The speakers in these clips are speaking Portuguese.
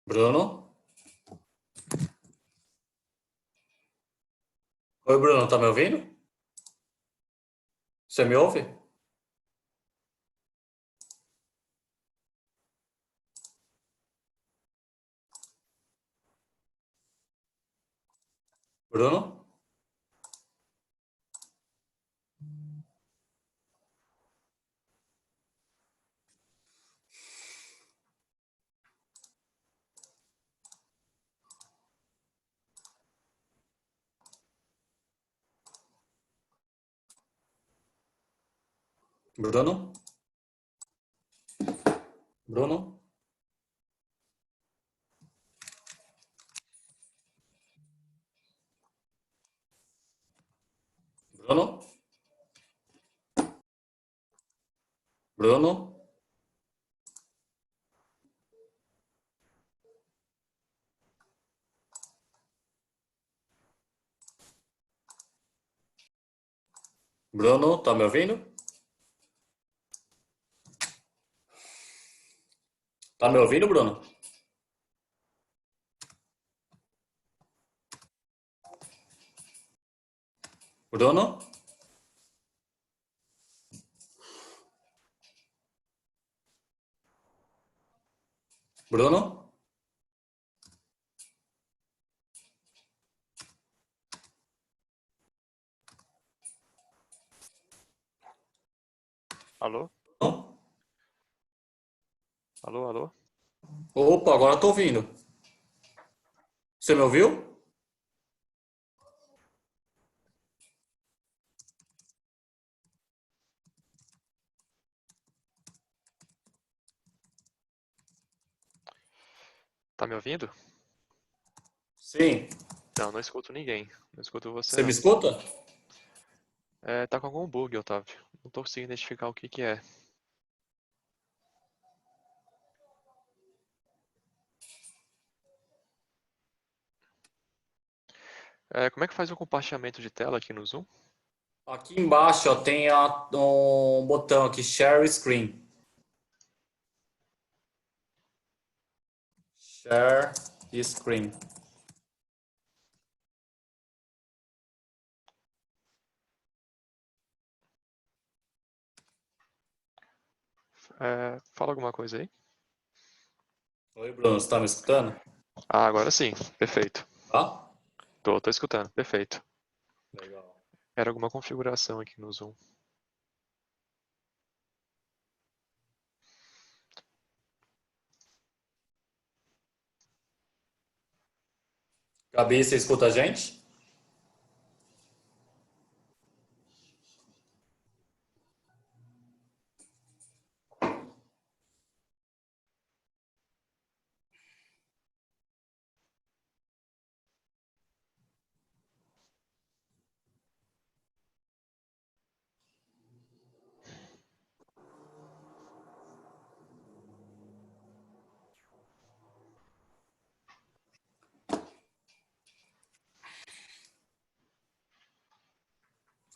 Bruno? Oi, Bruno, tá me ouvindo? Você me ouve? Bruno? Bruno? Bruno? Bruno? Bruno? Bruno, tá me ouvindo? Tá me ouvindo, Bruno? Bruno? Bruno? Alô? Bruno? Alô, alô? Opa, agora eu tô ouvindo. Você me ouviu? Tá me ouvindo? Sim. Não, não escuto ninguém. Não escuto você, Você me não. escuta? Tá com algum bug, Otávio. Não tô conseguindo identificar o que que é. Como é que faz o compartilhamento de tela aqui no Zoom? Aqui embaixo, ó, tem um botão aqui, Share Screen. Share Screen. Fala alguma coisa aí. Oi, Bruno, você tá me escutando? Ah, agora sim. Perfeito. Tá? Tô escutando. Perfeito. Legal. Era alguma configuração aqui no Zoom. Gabi, você escuta a gente?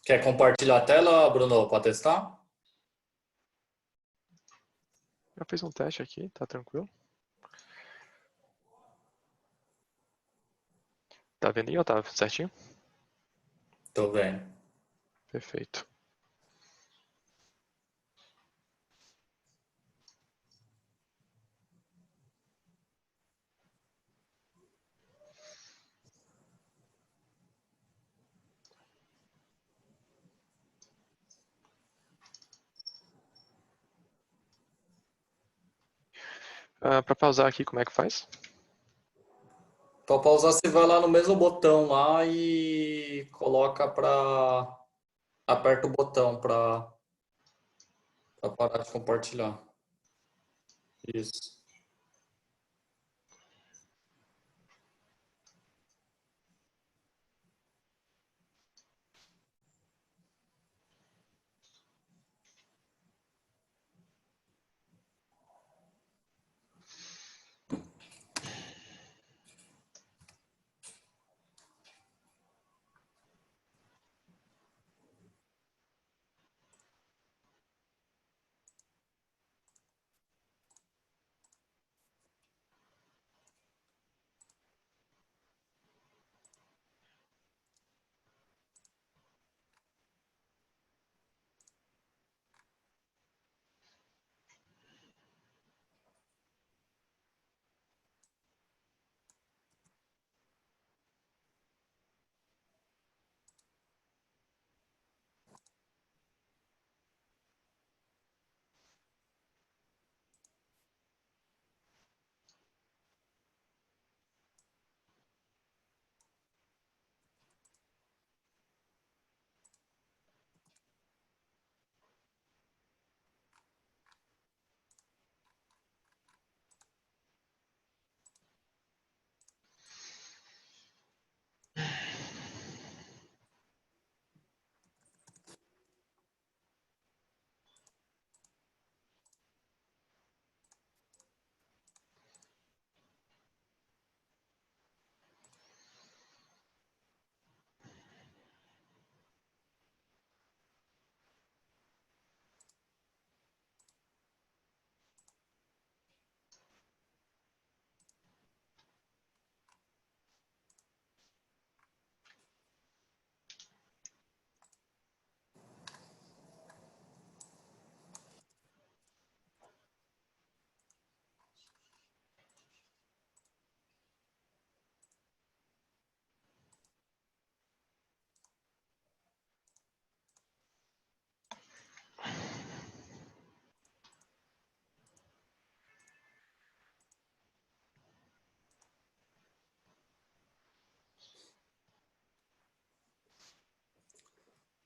Quer compartilhar a tela, Bruno, para testar? Já fiz um teste aqui, tá tranquilo? Tá vendo aí, Otávio? Certinho? Tô vendo. Perfeito. Pra pausar aqui, como é que faz? Para pausar, você vai lá no mesmo botão lá e coloca para aperta o botão para parar de compartilhar. Isso.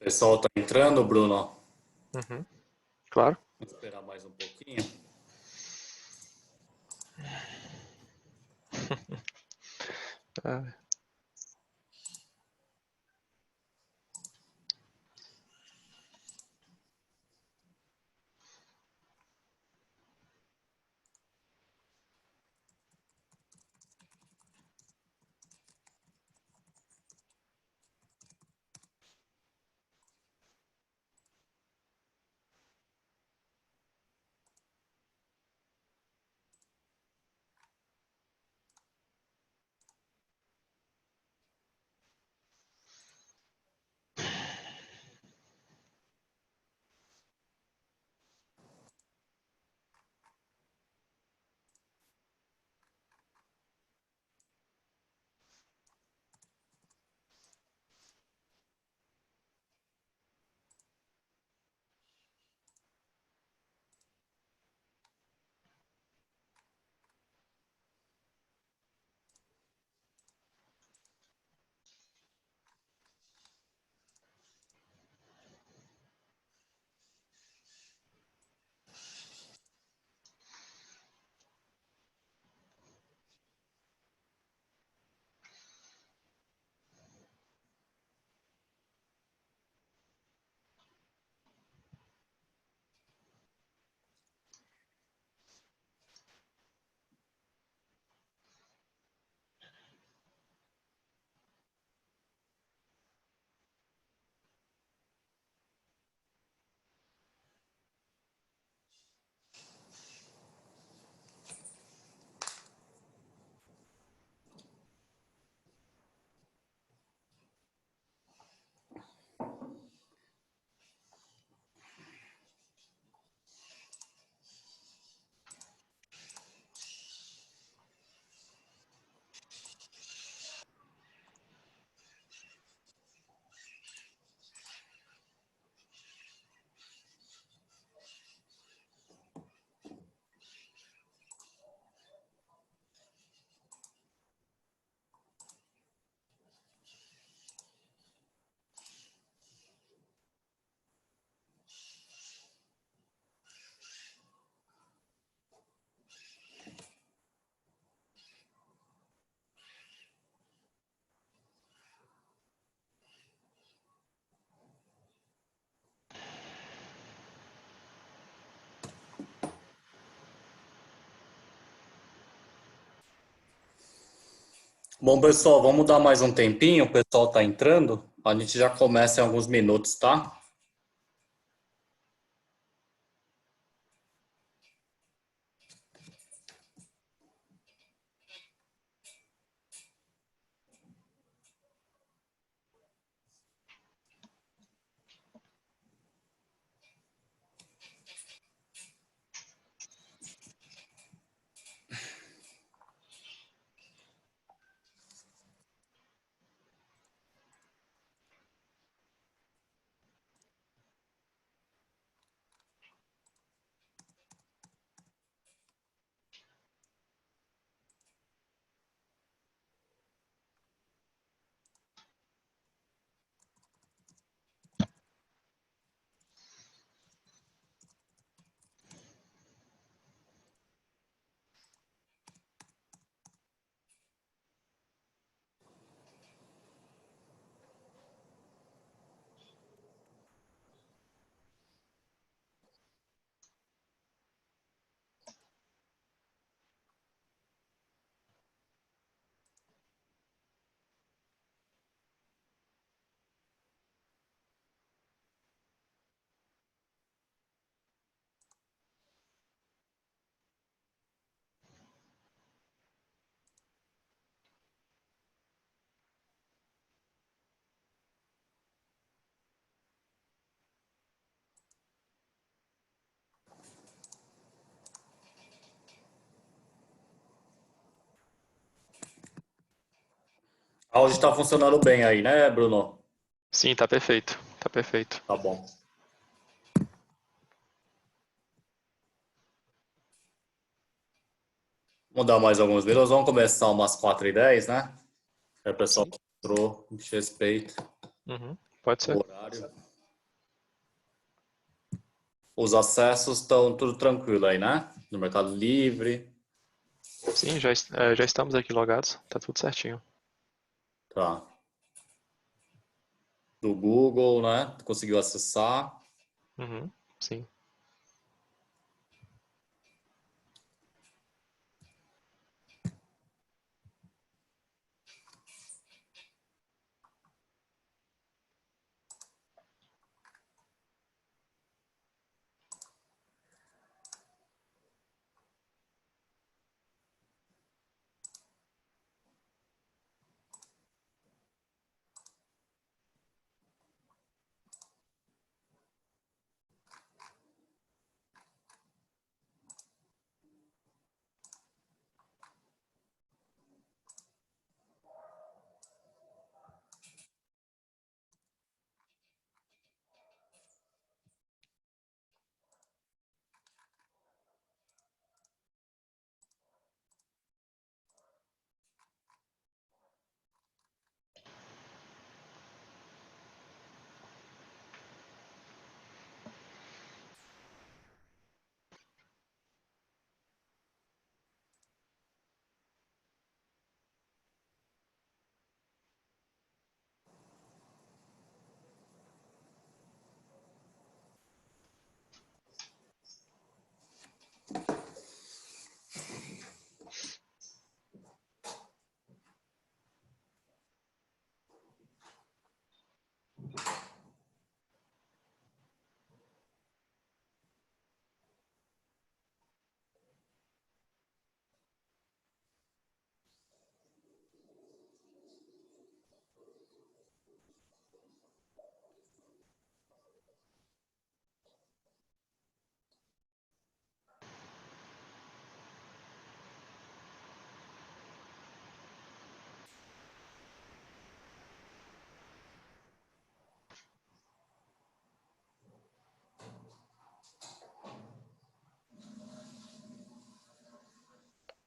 pessoal tá entrando, Bruno. Uhum, claro. Vou esperar mais um pouquinho. Ah, Bom, pessoal, vamos dar mais um tempinho. O pessoal tá entrando. A gente já começa em alguns minutos, tá? A áudio tá funcionando bem aí, né, Bruno? sim, tá perfeito. Tá perfeito. Tá bom. Vamos dar mais alguns minutos. Vamos começar umas 4h10, né? Aí o pessoal Sim. que entrou, a gente respeita Uhum, pode o ser. horário. Os acessos estão tudo tranquilo aí, né? No Mercado Livre. Sim, já estamos aqui logados, tá tudo certinho. Tá. Do Google, né? Conseguiu acessar. Uhum, sim.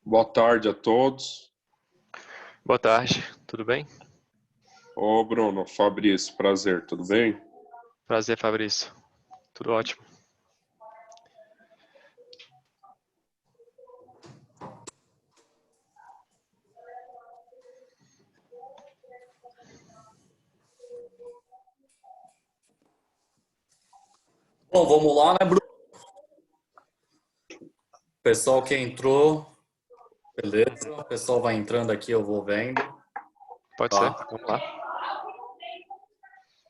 Boa tarde a todos. Boa tarde, tudo bem? Ô, Bruno, Fabrício, prazer, tudo bem? Prazer, Fabrício. Tudo ótimo. Bom, vamos lá, né, Bruno? Pessoal que entrou, beleza. O pessoal vai entrando aqui, eu vou vendo. Pode ser? Tá. Vamos lá.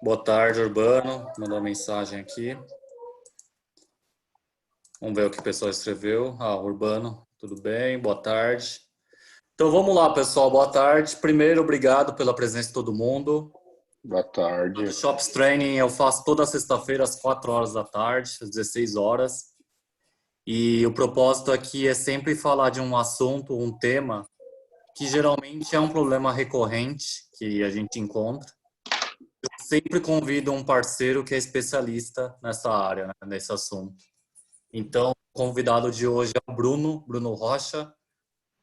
Boa tarde, Urbano. Mandou uma mensagem aqui. Vamos ver o que o pessoal escreveu. Ah, Urbano, tudo bem? Boa tarde. Então vamos lá, pessoal. Boa tarde. Primeiro, obrigado pela presença de todo mundo. Boa tarde. O Shops Training eu faço toda sexta-feira às 4 horas da tarde, às 16 horas. E o propósito aqui é sempre falar de um assunto, um tema, que geralmente é um problema recorrente que a gente encontra. Eu sempre convido um parceiro que é especialista nessa área, né, nesse assunto. Então, o convidado de hoje é o Bruno Rocha.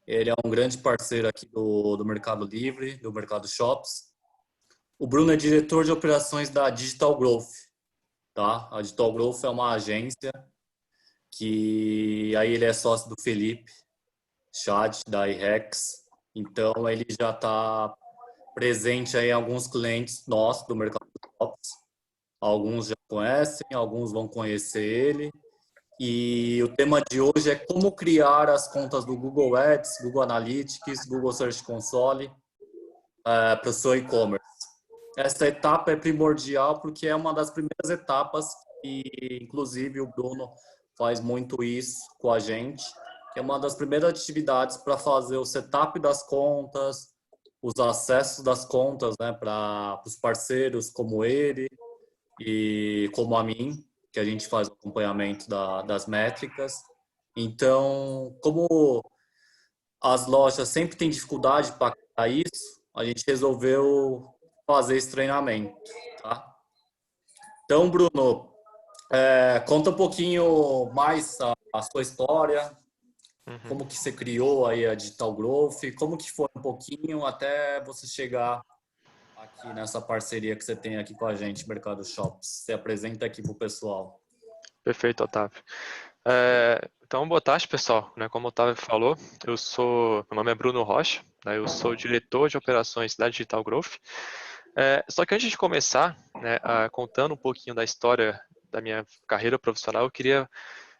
Ele é um grande parceiro aqui do Mercado Livre, do Mercado Shops. O Bruno é diretor de operações da Digital Growth, tá? A Digital Growth é uma agência que aí ele é sócio do Felipe Chad, da iRex. Então, ele já está presente aí em alguns clientes nossos do Mercado Shops. Alguns já conhecem, alguns vão conhecer ele. E o tema de hoje é como criar as contas do Google Ads, Google Analytics, Google Search Console para o seu e-commerce. Essa etapa é primordial porque é uma das primeiras etapas e, inclusive, o Bruno faz muito isso com a gente, que é uma das primeiras atividades para fazer o setup das contas, os acessos das contas, né, para os parceiros como ele e como a mim, que a gente faz o acompanhamento das métricas. Então, como as lojas sempre têm dificuldade para isso, a gente resolveu fazer esse treinamento, tá? Então, Bruno, conta um pouquinho mais a sua história, Uhum. como que você criou aí a Digital Growth, como que foi um pouquinho até você chegar aqui nessa parceria que você tem aqui com a gente, Mercado Shops. Se apresenta aqui pro pessoal. Perfeito, Otávio. Então, boa tarde, pessoal. Né, como o Otávio falou, meu nome é Bruno Rocha, né, eu sou diretor de operações da Digital Growth. Só que antes de começar, né, contando um pouquinho da história da minha carreira profissional, eu queria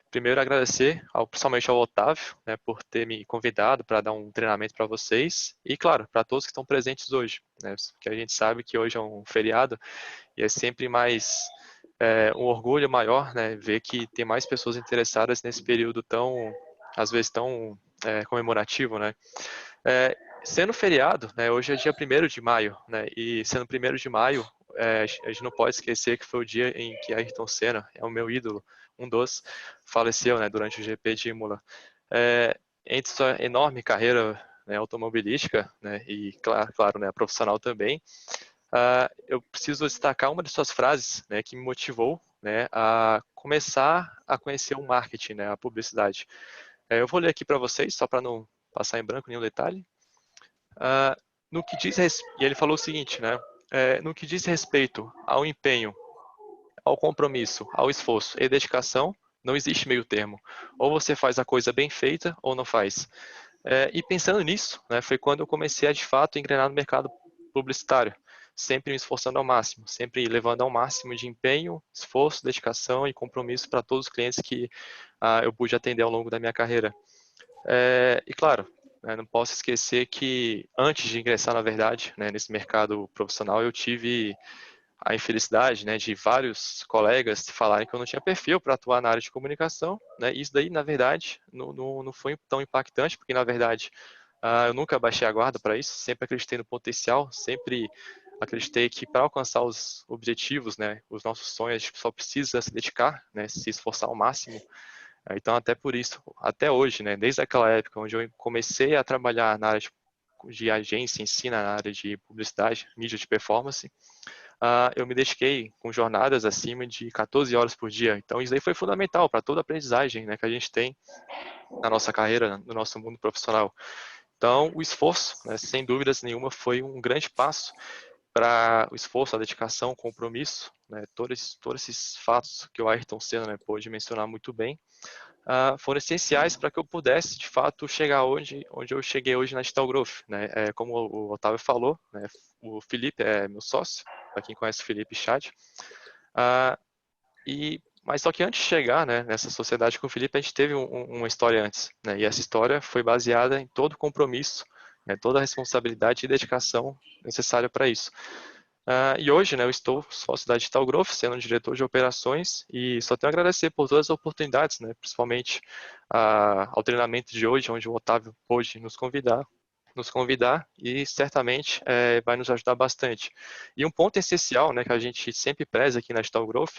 primeiro agradecer, principalmente ao Otávio, né, por ter me convidado para dar um treinamento para vocês e, claro, para todos que estão presentes hoje, né, porque a gente sabe que hoje é um feriado e é sempre mais um orgulho maior, né, ver que tem mais pessoas interessadas nesse período tão, às vezes, tão comemorativo, né. Sendo feriado, né, hoje é dia 1º de maio, né, e sendo 1º de maio, a gente não pode esquecer que foi o dia em que Ayrton Senna, é o meu ídolo, um dos, faleceu, né, durante o GP de Imola. Entre sua enorme carreira, né, automobilística, né, e claro, né, profissional também, eu preciso destacar uma de suas frases, né, que me motivou, né, a começar a conhecer o marketing, né, a publicidade. Eu vou ler aqui para vocês, só para não passar em branco nenhum detalhe. E ele falou o seguinte, né, no que diz respeito ao empenho, ao compromisso, ao esforço e dedicação, não existe meio termo. Ou você faz a coisa bem feita ou não faz. E pensando nisso, né, foi quando eu comecei a de fato engrenar no mercado publicitário, sempre me esforçando ao máximo, sempre levando ao máximo de empenho, esforço, dedicação e compromisso para todos os clientes que eu pude atender ao longo da minha carreira. E claro, né, não posso esquecer que antes de ingressar, na verdade, né, nesse mercado profissional, eu tive a infelicidade, né, de vários colegas falarem que eu não tinha perfil para atuar na área de comunicação, né, e isso daí, na verdade, não foi tão impactante, porque, na verdade, eu nunca baixei a guarda para isso, sempre acreditei no potencial, sempre acreditei que para alcançar os objetivos, né, os nossos sonhos, a gente só precisa se dedicar, né, se esforçar ao máximo. Então, até por isso, até hoje, né, desde aquela época onde eu comecei a trabalhar na área de agência em si, na área de publicidade, mídia de performance, eu me dediquei com jornadas acima de 14 horas por dia. Então, isso aí foi fundamental para toda a aprendizagem, né, que a gente tem na nossa carreira, no nosso mundo profissional. Então, o esforço, né, sem dúvidas nenhuma, foi um grande passo para o esforço, a dedicação, o compromisso, né, todos esses fatos que o Ayrton Senna, né, pôde mencionar muito bem, foram essenciais para que eu pudesse, de fato, chegar onde eu cheguei hoje na Digital Growth. Né? Como o Otávio falou, né, o Felipe é meu sócio, para quem conhece o Felipe Chad. Mas só que antes de chegar, né, nessa sociedade com o Felipe, a gente teve uma história antes. Né, e essa história foi baseada em todo o compromisso, né, toda a responsabilidade e dedicação necessária para isso. E hoje, né, eu estou sócio da Digital Growth, sendo diretor de operações, e só tenho a agradecer por todas as oportunidades, né, principalmente ao treinamento de hoje, onde o Otávio pôde nos convidar e certamente vai nos ajudar bastante. E um ponto essencial, né, que a gente sempre preza aqui na Digital Growth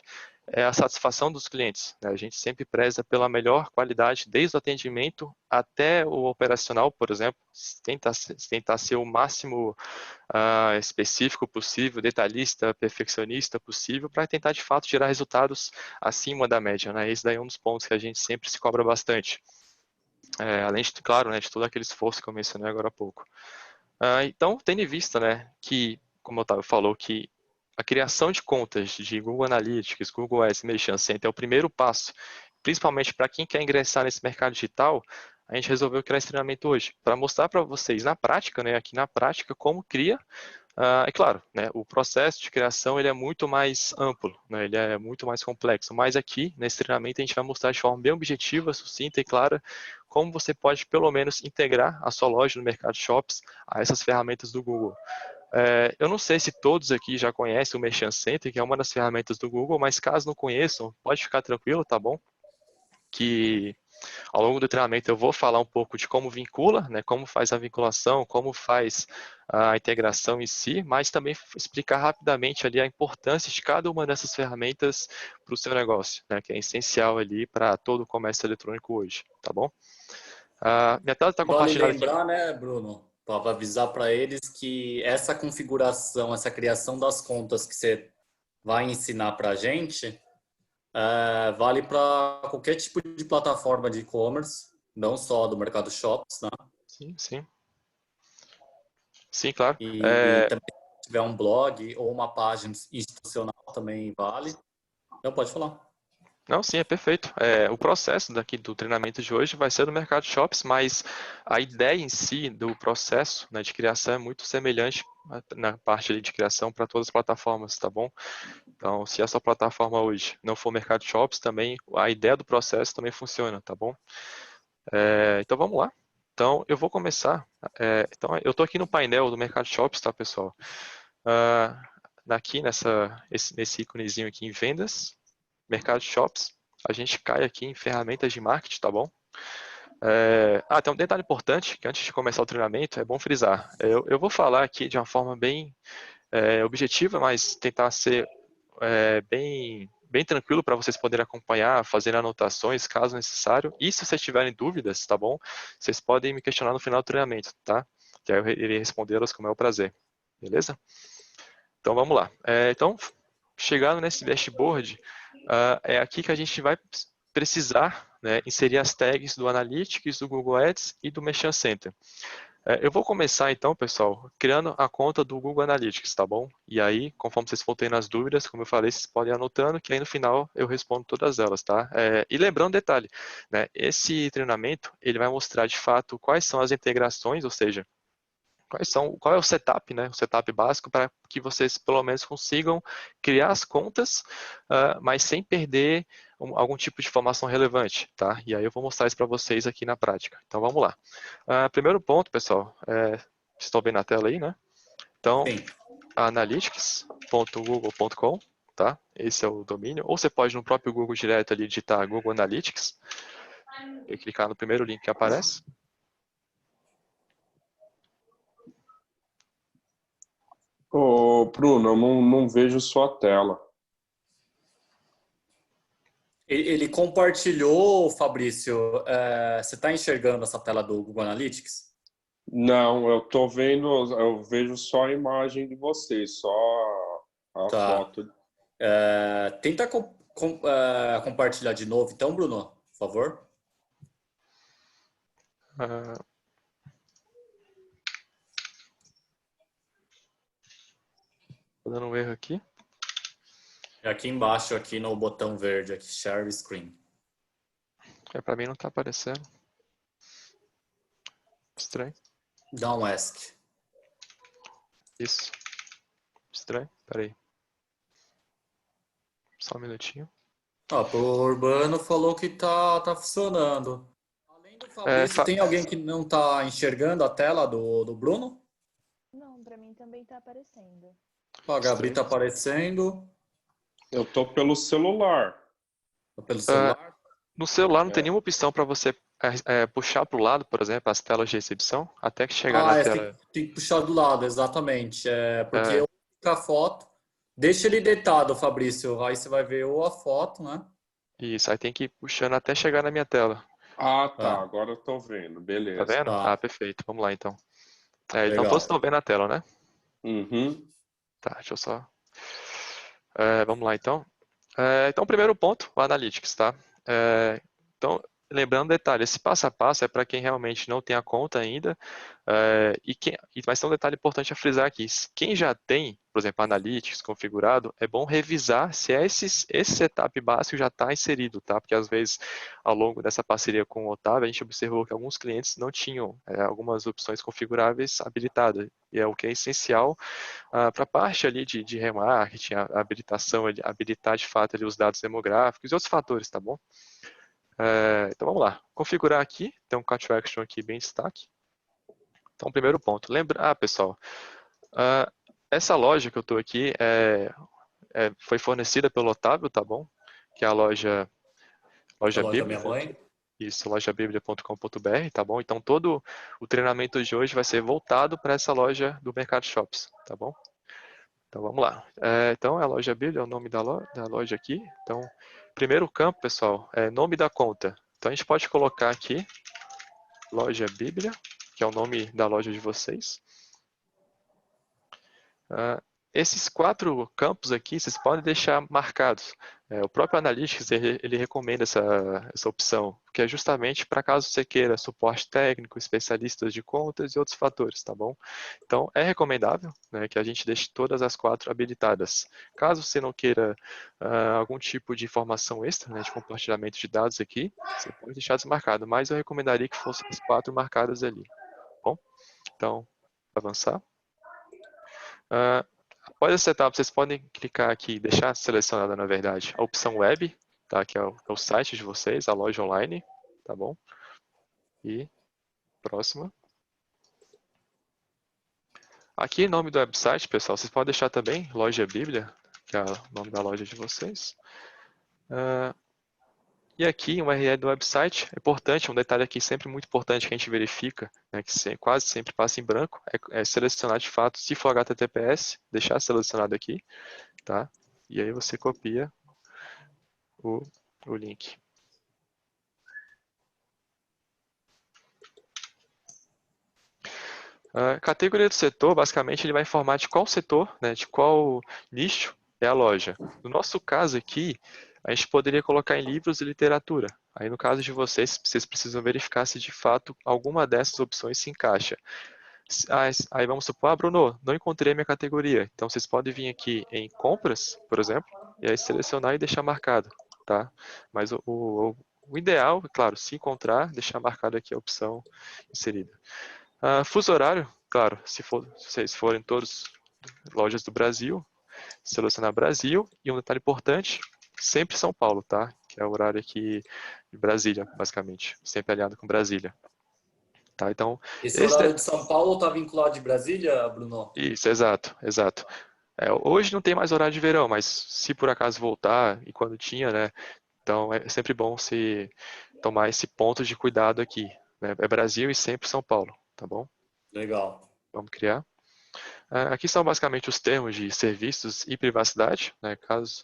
é a satisfação dos clientes. Né? A gente sempre preza pela melhor qualidade, desde o atendimento até o operacional, por exemplo, tentar ser o máximo específico possível, detalhista, perfeccionista possível, para tentar de fato gerar resultados acima da média. Né? Esse daí é um dos pontos que a gente sempre se cobra bastante. Além de, claro, né, de todo aquele esforço que eu mencionei agora há pouco. Então, tendo em vista, né, que, como o Otávio falou, que a criação de contas de Google Analytics, Google Ads, Merchant Center é o primeiro passo, principalmente para quem quer ingressar nesse mercado digital, a gente resolveu criar esse treinamento hoje, para mostrar para vocês na prática, né, aqui na prática, como cria. É claro, né, o processo de criação ele é muito mais amplo, né, ele é muito mais complexo, mas aqui, nesse treinamento, a gente vai mostrar de forma bem objetiva, sucinta e clara como você pode, pelo menos, integrar a sua loja no mercado shops a essas ferramentas do Google. Eu não sei se todos aqui já conhecem o Merchant Center, que é uma das ferramentas do Google, mas caso não conheçam, pode ficar tranquilo, tá bom? Que ao longo do treinamento eu vou falar um pouco de como vincula, né, como faz a vinculação, como faz a integração em si, mas também explicar rapidamente ali a importância de cada uma dessas ferramentas para o seu negócio, né, que é essencial ali para todo o comércio eletrônico hoje, tá bom? Minha tela está Vale compartilhada aqui. lembrar, né, Bruno, para avisar para eles que essa configuração, essa criação das contas que você vai ensinar para a gente, vale para qualquer tipo de plataforma de e-commerce, não só do mercado shops, né? Sim, sim. Sim, claro. E também se tiver um blog ou uma página institucional também vale. Então pode falar. Não, sim, é perfeito. O processo daqui do treinamento de hoje vai ser do Mercado Shops, mas a ideia em si do processo, né, de criação é muito semelhante na parte ali de criação para todas as plataformas, tá bom? Então, se a sua plataforma hoje não for Mercado Shops, também a ideia do processo também funciona, tá bom? Então, vamos lá. Então, eu vou começar. Então, eu estou aqui no painel do Mercado Shops, tá, pessoal? Aqui nesse íconezinho aqui em vendas, Mercado Shops, a gente cai aqui em ferramentas de marketing, tá bom? Tem um detalhe importante, que antes de começar o treinamento, é bom frisar. Eu vou falar aqui de uma forma bem objetiva, mas tentar ser bem tranquilo para vocês poderem acompanhar, fazendo anotações, caso necessário. E se vocês tiverem dúvidas, tá bom? Vocês podem me questionar no final do treinamento, tá? Que aí eu irei respondê-las com o maior prazer. Beleza? Então, vamos lá. Então, chegando nesse dashboard, é aqui que a gente vai precisar, né, inserir as tags do Analytics, do Google Ads e do Merchant Center. Eu vou começar então, pessoal, criando a conta do Google Analytics, tá bom? E aí, conforme vocês for tendo as dúvidas, como eu falei, vocês podem ir anotando, que aí no final eu respondo todas elas, tá? E lembrando um detalhe, né? Esse treinamento, ele vai mostrar de fato quais são as integrações, ou seja, qual é o setup, né? O setup básico para que vocês pelo menos consigam criar as contas, mas sem perder algum tipo de informação relevante, tá? E aí eu vou mostrar isso para vocês aqui na prática. Então vamos lá. Primeiro ponto, pessoal, vocês estão vendo na tela aí, né? Então, Sim. analytics.google.com, tá? Esse é o domínio. Ou você pode no próprio Google direto ali digitar Google Analytics e clicar no primeiro link que aparece. Ô, Bruno, eu não vejo sua tela. Ele compartilhou, Fabrício. Você está enxergando essa tela do Google Analytics? Não, eu vejo só a imagem de vocês, só a Tá. foto. Tenta compartilhar de novo, então, Bruno, por favor. Tô dando um erro aqui. Aqui embaixo, aqui no botão verde, aqui, Share Screen. Para mim não está aparecendo. Estranho. Dá um ESC. Isso. Estranho. Peraí. Só um minutinho. Pro Urbano falou que tá funcionando. Além do Fabrício, tem alguém que não tá enxergando a tela do Bruno? Não, pra mim também tá aparecendo. A Gabi tá aparecendo. Eu tô pelo celular. Pelo celular. No celular não tem nenhuma opção para você puxar para o lado, por exemplo, as telas de exibição, até que chegar na tela. Tem que puxar do lado, exatamente. Porque eu clico a foto. Deixa ele deitado, Fabrício. Aí você vai ver ou a foto, né? Isso, aí tem que ir puxando até chegar na minha tela. Ah, tá. Agora eu tô vendo. Beleza. Tá vendo? Tá. Perfeito. Vamos lá, então. Então Legal. todos estão vendo a tela, né? Uhum. Tá, deixa eu só... vamos lá, então. Então, primeiro ponto, o Analytics, tá? Então, lembrando um detalhe, esse passo a passo é para quem realmente não tem a conta ainda, mas tem um detalhe importante a frisar aqui. Quem já tem, por exemplo, Analytics configurado, é bom revisar se esse setup básico já está inserido, tá? Porque às vezes, ao longo dessa parceria com o Otávio, a gente observou que alguns clientes não tinham algumas opções configuráveis habilitadas, e é o que é essencial para a parte ali de remarketing, a habilitação, habilitar de fato ali os dados demográficos e outros fatores, tá bom? Então vamos lá, configurar aqui, tem um call to action aqui bem em destaque. Então, primeiro ponto, pessoal, essa loja que eu estou aqui foi fornecida pelo Otávio, tá bom? Que é a loja Bíblia. Isso, lojabiblia.com.br, tá bom? Então, todo o treinamento de hoje vai ser voltado para essa loja do Mercado Shops, tá bom? Então, vamos lá. Então, a loja Bíblia é o nome da loja aqui. Então, primeiro campo, pessoal, é nome da conta. Então, a gente pode colocar aqui Loja Bíblia, que é o nome da loja de vocês. esses 4 campos aqui, vocês podem deixar marcados. O próprio Analytics, ele recomenda essa opção, que é justamente para caso você queira suporte técnico, especialistas de contas e outros fatores, tá bom? Então, é recomendável, né, que a gente deixe todas as 4 habilitadas. Caso você não queira algum tipo de informação extra, né, de compartilhamento de dados aqui, você pode deixar desmarcado, mas eu recomendaria que fossem as 4 marcadas ali, tá bom? Então, avançar. Após essa etapa, vocês podem clicar aqui, deixar selecionada, na verdade, a opção web, tá? Que é o site de vocês, a loja online, tá bom? E próxima. Aqui, em nome do website, pessoal, vocês podem deixar também Loja Bíblia, que é o nome da loja de vocês. E aqui, o URL do website, é importante, um detalhe aqui sempre muito importante que a gente verifica, né, que quase sempre passa em branco, é selecionar de fato, se for HTTPS, deixar selecionado aqui, tá? E aí você copia o link. A categoria do setor, basicamente, ele vai informar de qual setor, né, de qual nicho é a loja. No nosso caso aqui, a gente poderia colocar em livros e literatura. Aí no caso de vocês, vocês precisam verificar se de fato alguma dessas opções se encaixa. Aí vamos supor, Bruno, não encontrei a minha categoria. Então vocês podem vir aqui em compras, por exemplo, e aí selecionar e deixar marcado, tá? Mas o ideal, claro, se encontrar, deixar marcado aqui a opção inserida. Fuso horário, claro, se vocês forem todos lojas do Brasil, selecionar Brasil, e um detalhe importante, sempre São Paulo, tá? Que é o horário aqui de Brasília, basicamente, sempre alinhado com Brasília. Tá, então, Esse horário de São Paulo está vinculado de Brasília, Bruno? Isso, exato, exato. Hoje não tem mais horário de verão, mas se por acaso voltar, e quando tinha, né? Então é sempre bom se tomar esse ponto de cuidado aqui, né? É Brasil e sempre São Paulo, tá bom? Legal. Vamos criar. Aqui são basicamente os termos de serviços e privacidade, né? Caso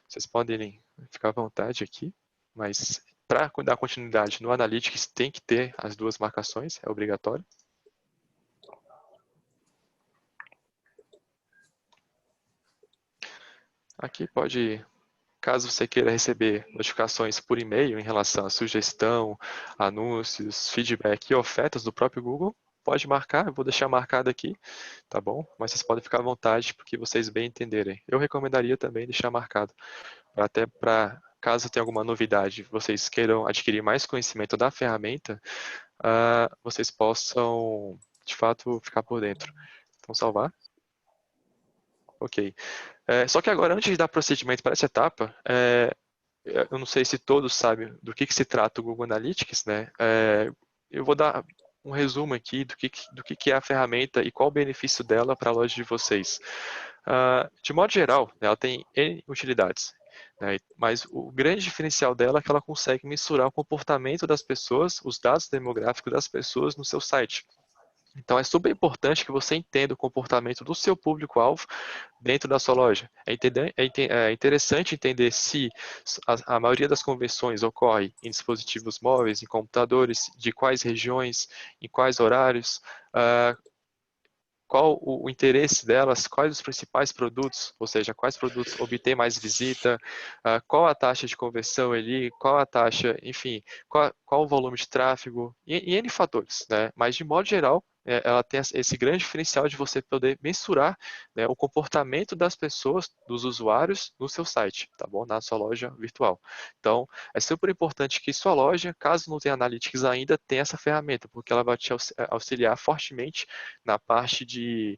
vocês podem ficar à vontade aqui, mas para dar continuidade no Analytics tem que ter as 2 marcações, é obrigatório. Aqui pode, caso você queira receber notificações por e-mail em relação a sugestão, anúncios, feedback e ofertas do próprio Google, pode marcar, eu vou deixar marcado aqui, tá bom? Mas vocês podem ficar à vontade porque vocês bem entenderem. Eu recomendaria também deixar marcado, até para caso tenha alguma novidade, vocês queiram adquirir mais conhecimento da ferramenta, vocês possam, de fato, ficar por dentro. Então, salvar. Ok. Só que agora, antes de dar procedimento para essa etapa, eu não sei se todos sabem do que se trata o Google Analytics, né? Eu vou dar um resumo aqui do que é a ferramenta e qual o benefício dela para a loja de vocês. De modo geral, ela tem N utilidades, né? Mas o grande diferencial dela é que ela consegue mensurar o comportamento das pessoas, os dados demográficos das pessoas no seu site. Então é super importante que você entenda o comportamento do seu público-alvo dentro da sua loja. É interessante entender se a maioria das conversões ocorre em dispositivos móveis, em computadores, de quais regiões, em quais horários, qual o interesse delas, quais os principais produtos, ou seja, quais produtos obtêm mais visita, qual a taxa de conversão ali, qual a taxa, enfim, qual o volume de tráfego, e N fatores, né? Mas de modo geral, ela tem esse grande diferencial de você poder mensurar, né, o comportamento das pessoas, dos usuários no seu site, tá bom? Na sua loja virtual. Então, é super importante que sua loja, caso não tenha Analytics ainda, tenha essa ferramenta, porque ela vai te auxiliar fortemente na parte de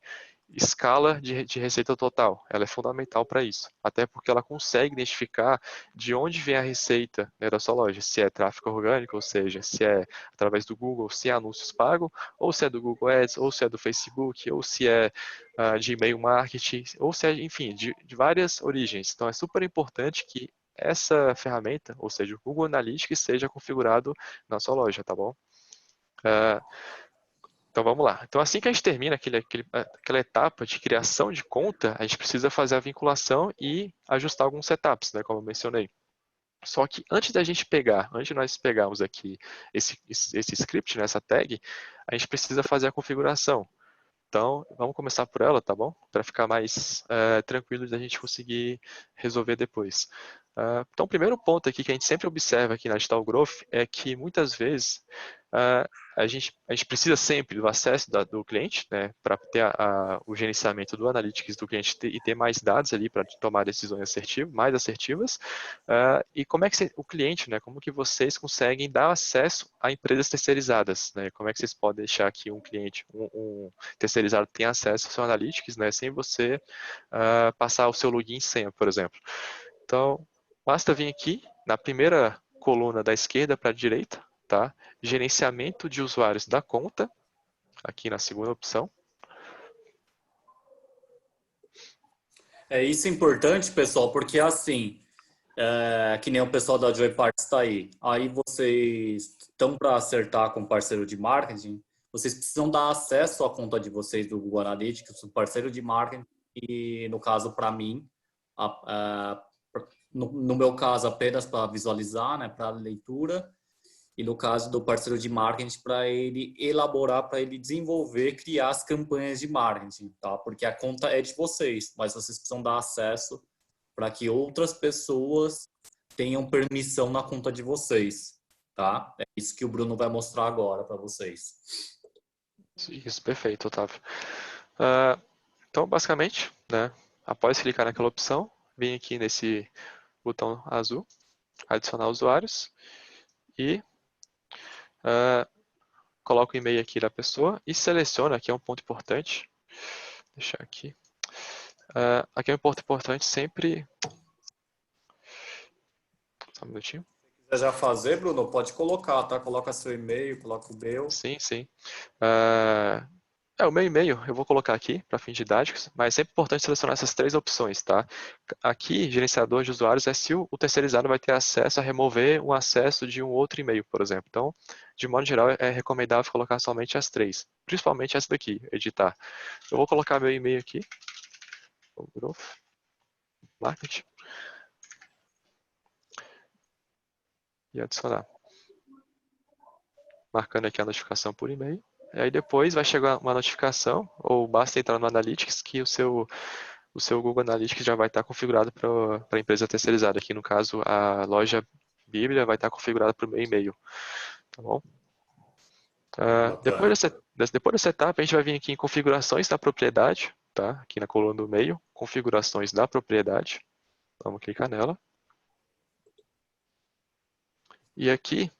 escala de receita total. Ela é fundamental para isso, até porque ela consegue identificar de onde vem a receita, né, da sua loja, se é tráfego orgânico, ou seja, se é através do Google, se é anúncios pagos, ou se é do Google Ads, ou se é do Facebook, ou se é de e-mail marketing, ou se é, enfim, de várias origens. Então é super importante que essa ferramenta, ou seja, o Google Analytics, seja configurado na sua loja, tá bom? Então vamos lá. Então assim que a gente termina aquela etapa de criação de conta, a gente precisa fazer a vinculação e ajustar alguns setups, né, como eu mencionei. Só que antes de nós pegarmos aqui esse script, né, essa tag, a gente precisa fazer a configuração. Então, vamos começar por ela, tá bom? Para ficar mais tranquilo da gente conseguir resolver depois. Então, o primeiro ponto aqui que a gente sempre observa aqui na Digital Growth é que muitas vezes a gente precisa sempre do acesso do cliente, né, para ter o gerenciamento do analytics do cliente e ter mais dados ali para tomar decisões assertivas, mais assertivas. E como é que o cliente, né, como que vocês conseguem dar acesso a empresas terceirizadas, né? Como é que vocês podem deixar que um cliente, um terceirizado tenha acesso ao seu analytics, né, sem você passar o seu login e senha, por exemplo. Então, basta vir aqui na primeira coluna da esquerda para a direita, tá? Gerenciamento de usuários da conta, aqui na segunda opção. Isso é importante, pessoal, porque assim, que nem o pessoal da Joy Parts está aí. Aí vocês estão para acertar com o parceiro de marketing, vocês precisam dar acesso à conta de vocês do Google Analytics, o parceiro de marketing, e no caso, para mim, no meu caso, apenas para visualizar, né, para leitura, e no caso do parceiro de marketing, para ele elaborar, para ele desenvolver, criar as campanhas de marketing, tá? Porque a conta é de vocês, mas vocês precisam dar acesso para que outras pessoas tenham permissão na conta de vocês, tá? É isso que o Bruno vai mostrar agora para vocês. Isso, perfeito, Otávio. Então, basicamente, né, após clicar naquela opção, vem aqui nesse botão azul, adicionar usuários, e coloca o e-mail aqui da pessoa e seleciona, aqui é um ponto importante, deixar aqui. Aqui é um ponto importante sempre. Só um minutinho. Se quiser já fazer, Bruno, pode colocar, tá? Coloca seu e-mail, coloca o meu. Sim, sim. O meu e-mail eu vou colocar aqui para fins didáticos, mas é sempre importante selecionar essas três opções, tá? Aqui, gerenciador de usuários é se o terceirizado vai ter acesso a remover o acesso de um outro e-mail, por exemplo. Então, de modo geral, é recomendável colocar somente as três, principalmente essa daqui, editar. Eu vou colocar meu e-mail aqui, Growth Marketing, e adicionar. Marcando aqui a notificação por e-mail. E aí depois vai chegar uma notificação, ou basta entrar no Analytics, que o seu Google Analytics já vai estar configurado para a empresa terceirizada. Aqui no caso, a loja Bíblia vai estar configurada para o meu e-mail. Tá bom? Depois dessa etapa, a gente vai vir aqui em configurações da propriedade, tá? Aqui na coluna do meio, configurações da propriedade. Vamos clicar nela. E aqui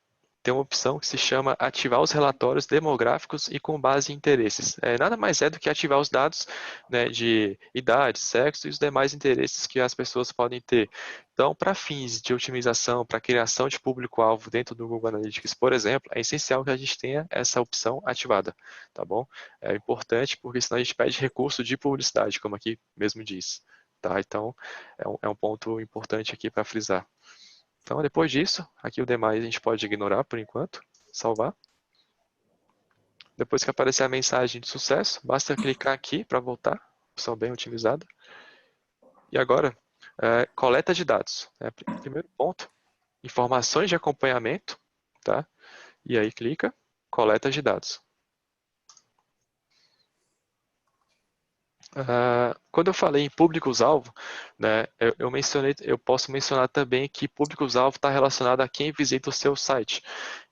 tem uma opção que se chama ativar os relatórios demográficos e com base em interesses. Nada mais é do que ativar os dados, né, de idade, sexo e os demais interesses que as pessoas podem ter. Então, para fins de otimização, para criação de público-alvo dentro do Google Analytics, por exemplo, é essencial que a gente tenha essa opção ativada, tá bom? É importante porque senão a gente perde recurso de publicidade, como aqui mesmo diz. Tá? Então, é um ponto importante aqui para frisar. Então, depois disso, aqui o demais a gente pode ignorar por enquanto, salvar. Depois que aparecer a mensagem de sucesso, basta clicar aqui para voltar, opção bem otimizada. E agora, coleta de dados. Primeiro ponto, informações de acompanhamento, tá? E aí clica, coleta de dados. Quando eu falei em públicos-alvo, né, eu posso mencionar também que públicos-alvo está relacionado a quem visita o seu site.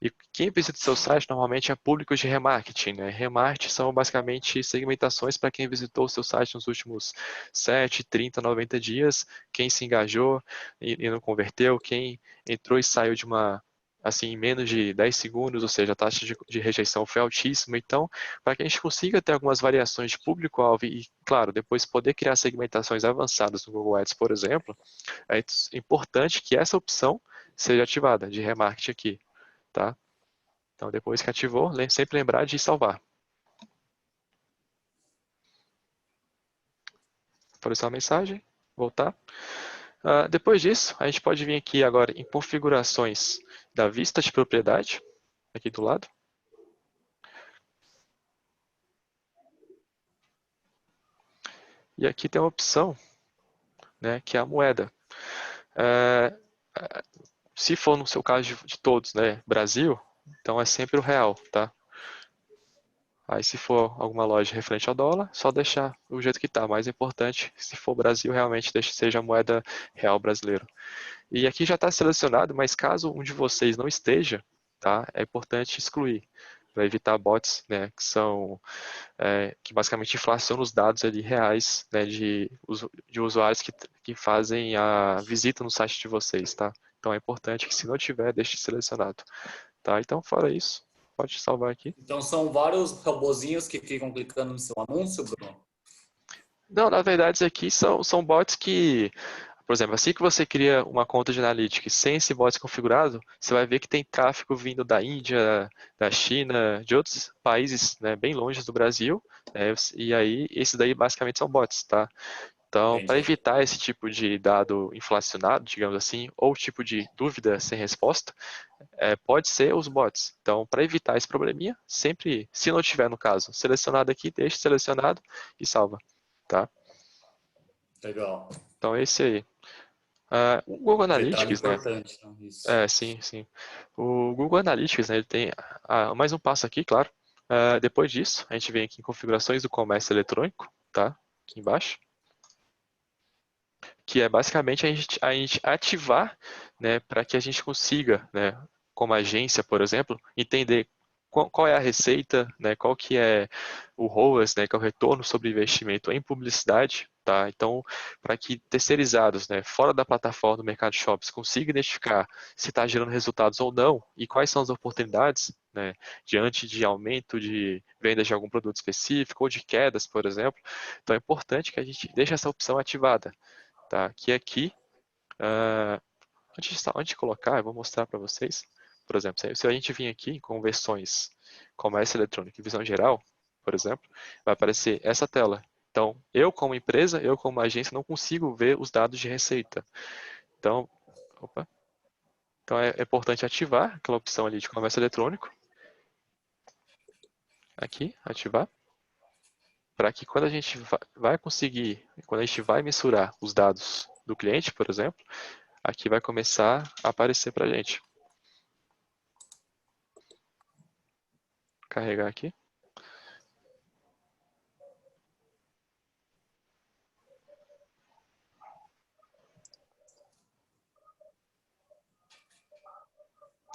E quem visita o seu site normalmente é públicos de remarketing. Né? Remarketing são basicamente segmentações para quem visitou o seu site nos últimos 7, 30, 90 dias, quem se engajou e não converteu, quem entrou e saiu de uma assim, em menos de 10 segundos, ou seja, a taxa de rejeição foi altíssima. Então, para que a gente consiga ter algumas variações de público-alvo e, claro, depois poder criar segmentações avançadas no Google Ads, por exemplo, é importante que essa opção seja ativada, de remarketing aqui, tá? Então, depois que ativou, sempre lembrar de salvar. Apareceu a mensagem, voltar. Depois disso, a gente pode vir aqui agora em configurações da vista de propriedade, aqui do lado. E aqui tem uma opção, né, que é a moeda. Se for no seu caso de todos, né, Brasil, então é sempre o real, tá? Aí se for alguma loja referente ao dólar, só deixar o jeito que está. Mais importante, se for Brasil, realmente deixe seja a moeda real brasileira. E aqui já está selecionado, mas caso um de vocês não esteja, tá, é importante excluir, para evitar bots, né, que basicamente inflacionam os dados ali reais, né, de usuários que fazem a visita no site de vocês, tá? Então é importante que se não tiver, deixe selecionado, tá? Então fora isso, pode salvar aqui. Então são vários robozinhos que ficam clicando no seu anúncio, Bruno? Não, na verdade, isso aqui são bots que, por exemplo, assim que você cria uma conta de Analytics sem esse bot configurado, você vai ver que tem tráfego vindo da Índia, da China, de outros países, né, bem longe do Brasil, né, e aí esses daí basicamente são bots, tá? Então, para Entendi. evitar esse tipo de dado inflacionado, digamos assim, ou tipo de dúvida sem resposta, pode ser os bots. Então, para evitar esse probleminha, sempre, se não tiver no caso, selecionado aqui, deixe selecionado e salva, tá? Legal. Então, esse aí. O Google Detalhe Analytics, né? importante, né? Isso. Sim, sim. O Google Analytics, né, ele tem mais um passo aqui, claro. Depois disso, a gente vem aqui em configurações do comércio eletrônico, tá? Aqui embaixo. Que é basicamente a gente ativar, né, para que a gente consiga, né, como agência, por exemplo, entender qual é a receita, né, qual que é o ROAS, né, que é o retorno sobre investimento em publicidade, tá? Então, para que terceirizados, né, fora da plataforma do Mercado Shops consigam identificar se está gerando resultados ou não e quais são as oportunidades, né, diante de aumento de vendas de algum produto específico ou de quedas, por exemplo. Então, é importante que a gente deixe essa opção ativada. Tá? Que aqui, antes de colocar, eu vou mostrar para vocês. Por exemplo, se a gente vir aqui em conversões comércio eletrônico e visão geral, por exemplo, vai aparecer essa tela. Então, eu como empresa, eu como agência, não consigo ver os dados de receita. Então, opa. Então é importante ativar aquela opção ali de comércio eletrônico. Aqui, ativar. Para que quando a gente vai conseguir, quando a gente vai mensurar os dados do cliente, por exemplo, aqui vai começar a aparecer para a gente. Carregar aqui.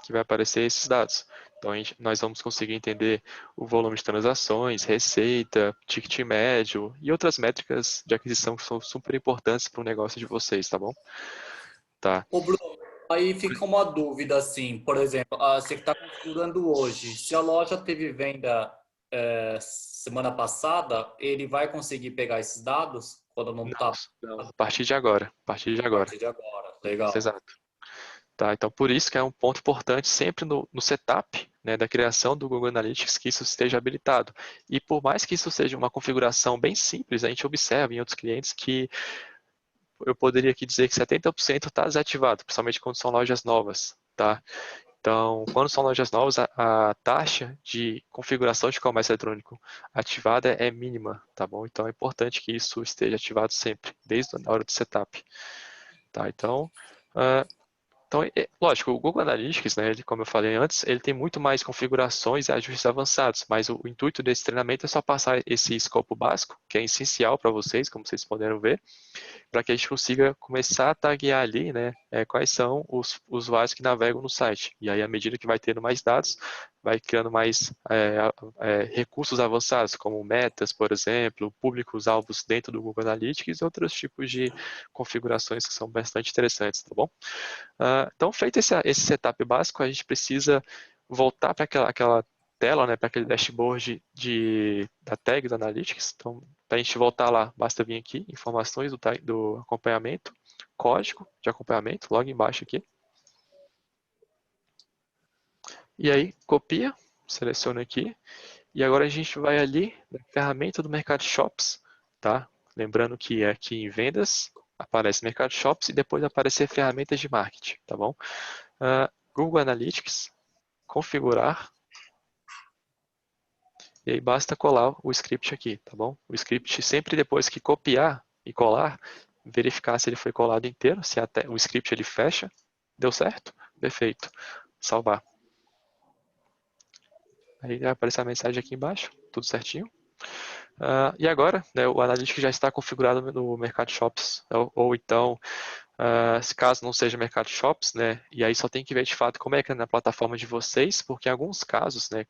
Que vai aparecer esses dados. Então, nós vamos conseguir entender o volume de transações, receita, ticket médio e outras métricas de aquisição que são super importantes para o negócio de vocês, tá bom? Tá. Ô, Bruno, aí fica uma dúvida assim, por exemplo, você que está configurando hoje, se a loja teve venda semana passada, ele vai conseguir pegar esses dados quando não Não, está não, a partir de agora. A partir de a agora. partir de agora? Isso, Legal. exato. Tá, então, por isso que é um ponto importante sempre no setup, né, da criação do Google Analytics que isso esteja habilitado. E por mais que isso seja uma configuração bem simples, a gente observa em outros clientes que eu poderia aqui dizer que 70% está desativado, principalmente quando são lojas novas, tá? Então, quando são lojas novas, a taxa de configuração de comércio eletrônico ativada é mínima, tá bom? Então, é importante que isso esteja ativado sempre, desde a hora do setup, tá? Então, lógico, o Google Analytics, né, como eu falei antes, ele tem muito mais configurações e ajustes avançados, mas o intuito desse treinamento é só passar esse escopo básico, que é essencial para vocês, como vocês puderam ver, para que a gente consiga começar a taguear ali, né, quais são os usuários que navegam no site. E aí, à medida que vai tendo mais dados, vai criando mais recursos avançados, como metas, por exemplo, públicos-alvos dentro do Google Analytics e outros tipos de configurações que são bastante interessantes, tá bom? Então, feito esse setup básico, a gente precisa voltar para aquela tela, né, para aquele dashboard da tag do Analytics. Então, para a gente voltar lá, basta vir aqui, informações do acompanhamento, código de acompanhamento, logo embaixo aqui. E aí, copia, seleciona aqui. E agora a gente vai ali na ferramenta do Mercado Shops, tá? Lembrando que aqui em vendas aparece Mercado Shops e depois aparecer ferramentas de marketing, tá bom? Google Analytics, configurar, e aí basta colar o script aqui, tá bom? O script sempre depois que copiar e colar, verificar se ele foi colado inteiro, se até o script ele fecha, deu certo? Perfeito. Salvar. Aí vai aparecer a mensagem aqui embaixo, tudo certinho. E agora, né, o Analytics já está configurado no Mercado Shops, ou então, se caso não seja Mercado Shops, né, e aí só tem que ver de fato como é que é na plataforma de vocês, porque em alguns casos, né,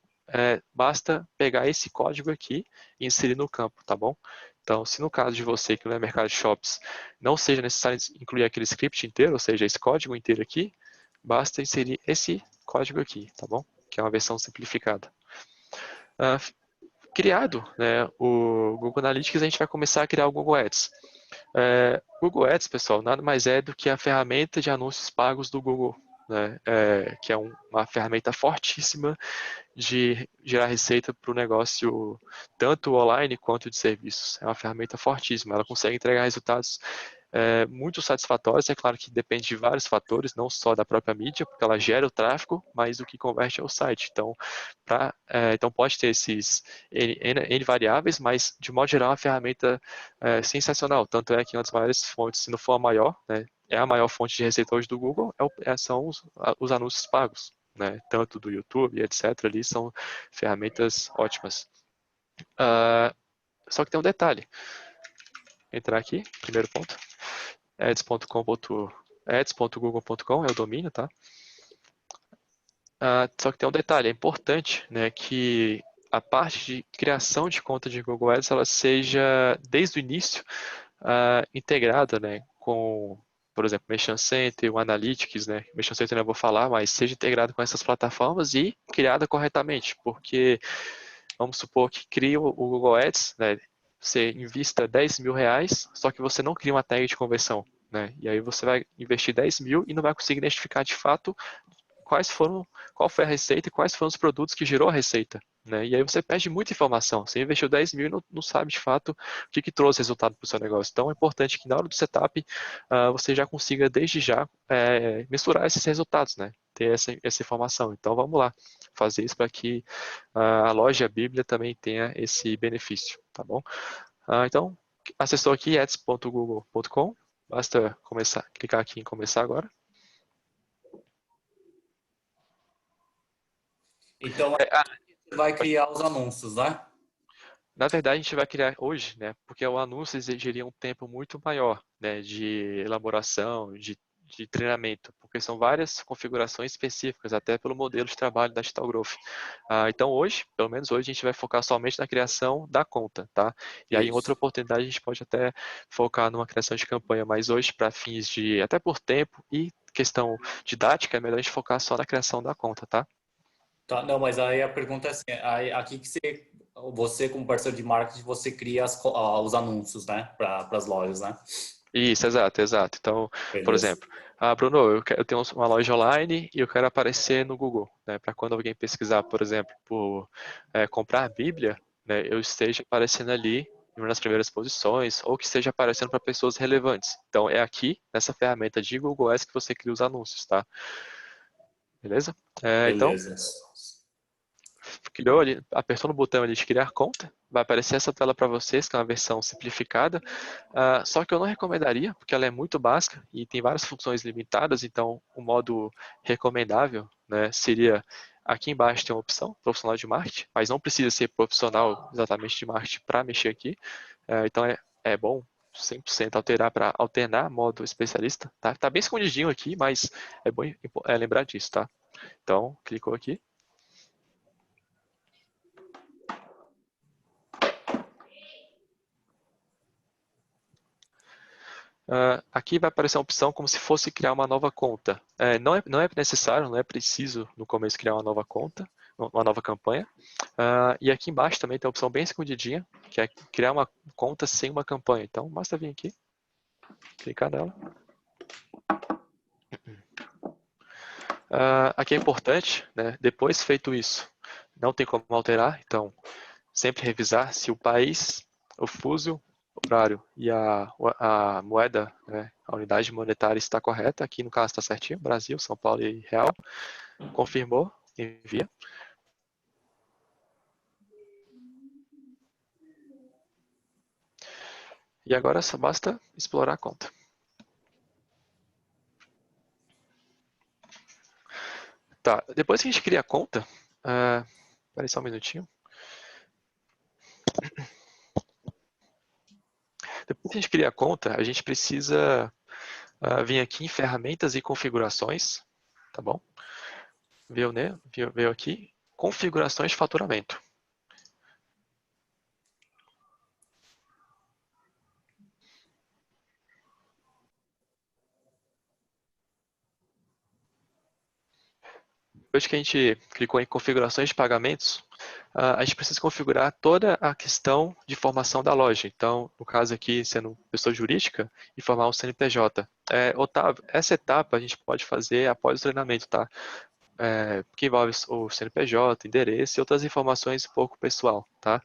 basta pegar esse código aqui e inserir no campo, tá bom? Então, se no caso de você que não é Mercado Shops, não seja necessário incluir aquele script inteiro, ou seja, esse código inteiro aqui, basta inserir esse código aqui, tá bom? Que é uma versão simplificada. Criado, né, o Google Analytics, a gente vai começar a criar o Google Ads. Google Ads, pessoal, nada mais é do que a ferramenta de anúncios pagos do Google, né, que é uma ferramenta fortíssima de gerar receita para o negócio, tanto online quanto de serviços. É uma ferramenta fortíssima, ela consegue entregar resultados muito satisfatórios. É claro que depende de vários fatores, não só da própria mídia, porque ela gera o tráfego, mas o que converte é o site. Então, então pode ter esses N variáveis, mas de modo geral é uma ferramenta sensacional. Tanto é que uma das maiores fontes, se não for a maior, né, é a maior fonte de receita hoje do Google, são os anúncios pagos. Né, tanto do YouTube, etc., ali são ferramentas ótimas. Só que tem um detalhe. Entrar aqui, primeiro ponto, ads.google.com é o domínio, tá? Só que tem um detalhe, é importante, né, que a parte de criação de conta de Google Ads ela seja, desde o início, integrada, né, com, por exemplo, Merchant Center, o Analytics, né, Merchant Center eu não vou falar, mas seja integrado com essas plataformas e criada corretamente, porque vamos supor que cria o Google Ads, né, você invista 10 mil reais, só que você não cria uma tag de conversão, né, e aí você vai investir 10 mil e não vai conseguir identificar de fato qual foi a receita e quais foram os produtos que gerou a receita. Né? E aí você perde muita informação. Você investiu 10 mil e não sabe de fato o que trouxe resultado para o seu negócio. Então é importante que na hora do setup você já consiga desde já mensurar esses resultados, né? Ter essa informação. Então vamos lá, fazer isso para que a loja Bíblia também tenha esse benefício, tá bom? Então, acessou aqui ads.google.com, basta clicar aqui em começar agora. Então, você vai criar os anúncios, né? Na verdade, a gente vai criar hoje, né? Porque o anúncio exigiria um tempo muito maior, né? De elaboração, de treinamento, porque são várias configurações específicas, até pelo modelo de trabalho da Digital Growth. Então, hoje, pelo menos hoje, a gente vai focar somente na criação da conta, tá? E aí, em outra oportunidade, a gente pode até focar numa criação de campanha, mas hoje, para fins de, até por tempo e questão didática, é melhor a gente focar só na criação da conta, tá? Tá, não, mas aí a pergunta é assim, aqui que você como parceiro de marketing, você cria os anúncios, né, para as lojas, né? Isso, exato, exato. Então, por Beleza. exemplo, Bruno, eu tenho uma loja online e eu quero aparecer no Google, né? Para quando alguém pesquisar, por exemplo, por comprar Bíblia, né? Eu esteja aparecendo ali em uma das primeiras posições ou que esteja aparecendo para pessoas relevantes. Então, é aqui, nessa ferramenta de Google Ads que você cria os anúncios, tá? Beleza? Então, Beleza. criou ali, apertou no botão ali de criar conta, vai aparecer essa tela para vocês, que é uma versão simplificada, só que eu não recomendaria, porque ela é muito básica e tem várias funções limitadas, então o modo recomendável, né, seria aqui embaixo tem uma opção, profissional de marketing, mas não precisa ser profissional exatamente de marketing para mexer aqui, então é bom 100% alterar para alternar modo especialista, tá? Tá bem escondidinho aqui, mas é bom lembrar disso, tá? Então, clicou aqui. Aqui vai aparecer uma opção como se fosse criar uma nova conta. Não é necessário, não é preciso no começo criar uma nova conta, uma nova campanha. E aqui embaixo também tem a opção bem escondidinha, que é criar uma conta sem uma campanha. Então, basta vir aqui, clicar nela. Aqui é importante, né, depois feito isso, não tem como alterar, então sempre revisar se o país, o fuso horário e a moeda, né, a unidade monetária está correta. Aqui no caso está certinho, Brasil, São Paulo e Real. Confirmou, envia. E agora só basta explorar a conta. Tá, depois que a gente cria a conta, Espera aí só um minutinho. Depois que a gente cria a conta, a gente precisa vir aqui em ferramentas e configurações, tá bom? Veio aqui, configurações de faturamento. Depois que a gente clicou em configurações de pagamentos, a gente precisa configurar toda a questão de formação da loja. Então, no caso aqui, sendo pessoa jurídica, informar o CNPJ. Otávio, essa etapa a gente pode fazer após o treinamento, tá? Que envolve o CNPJ, endereço e outras informações um pouco pessoal, tá?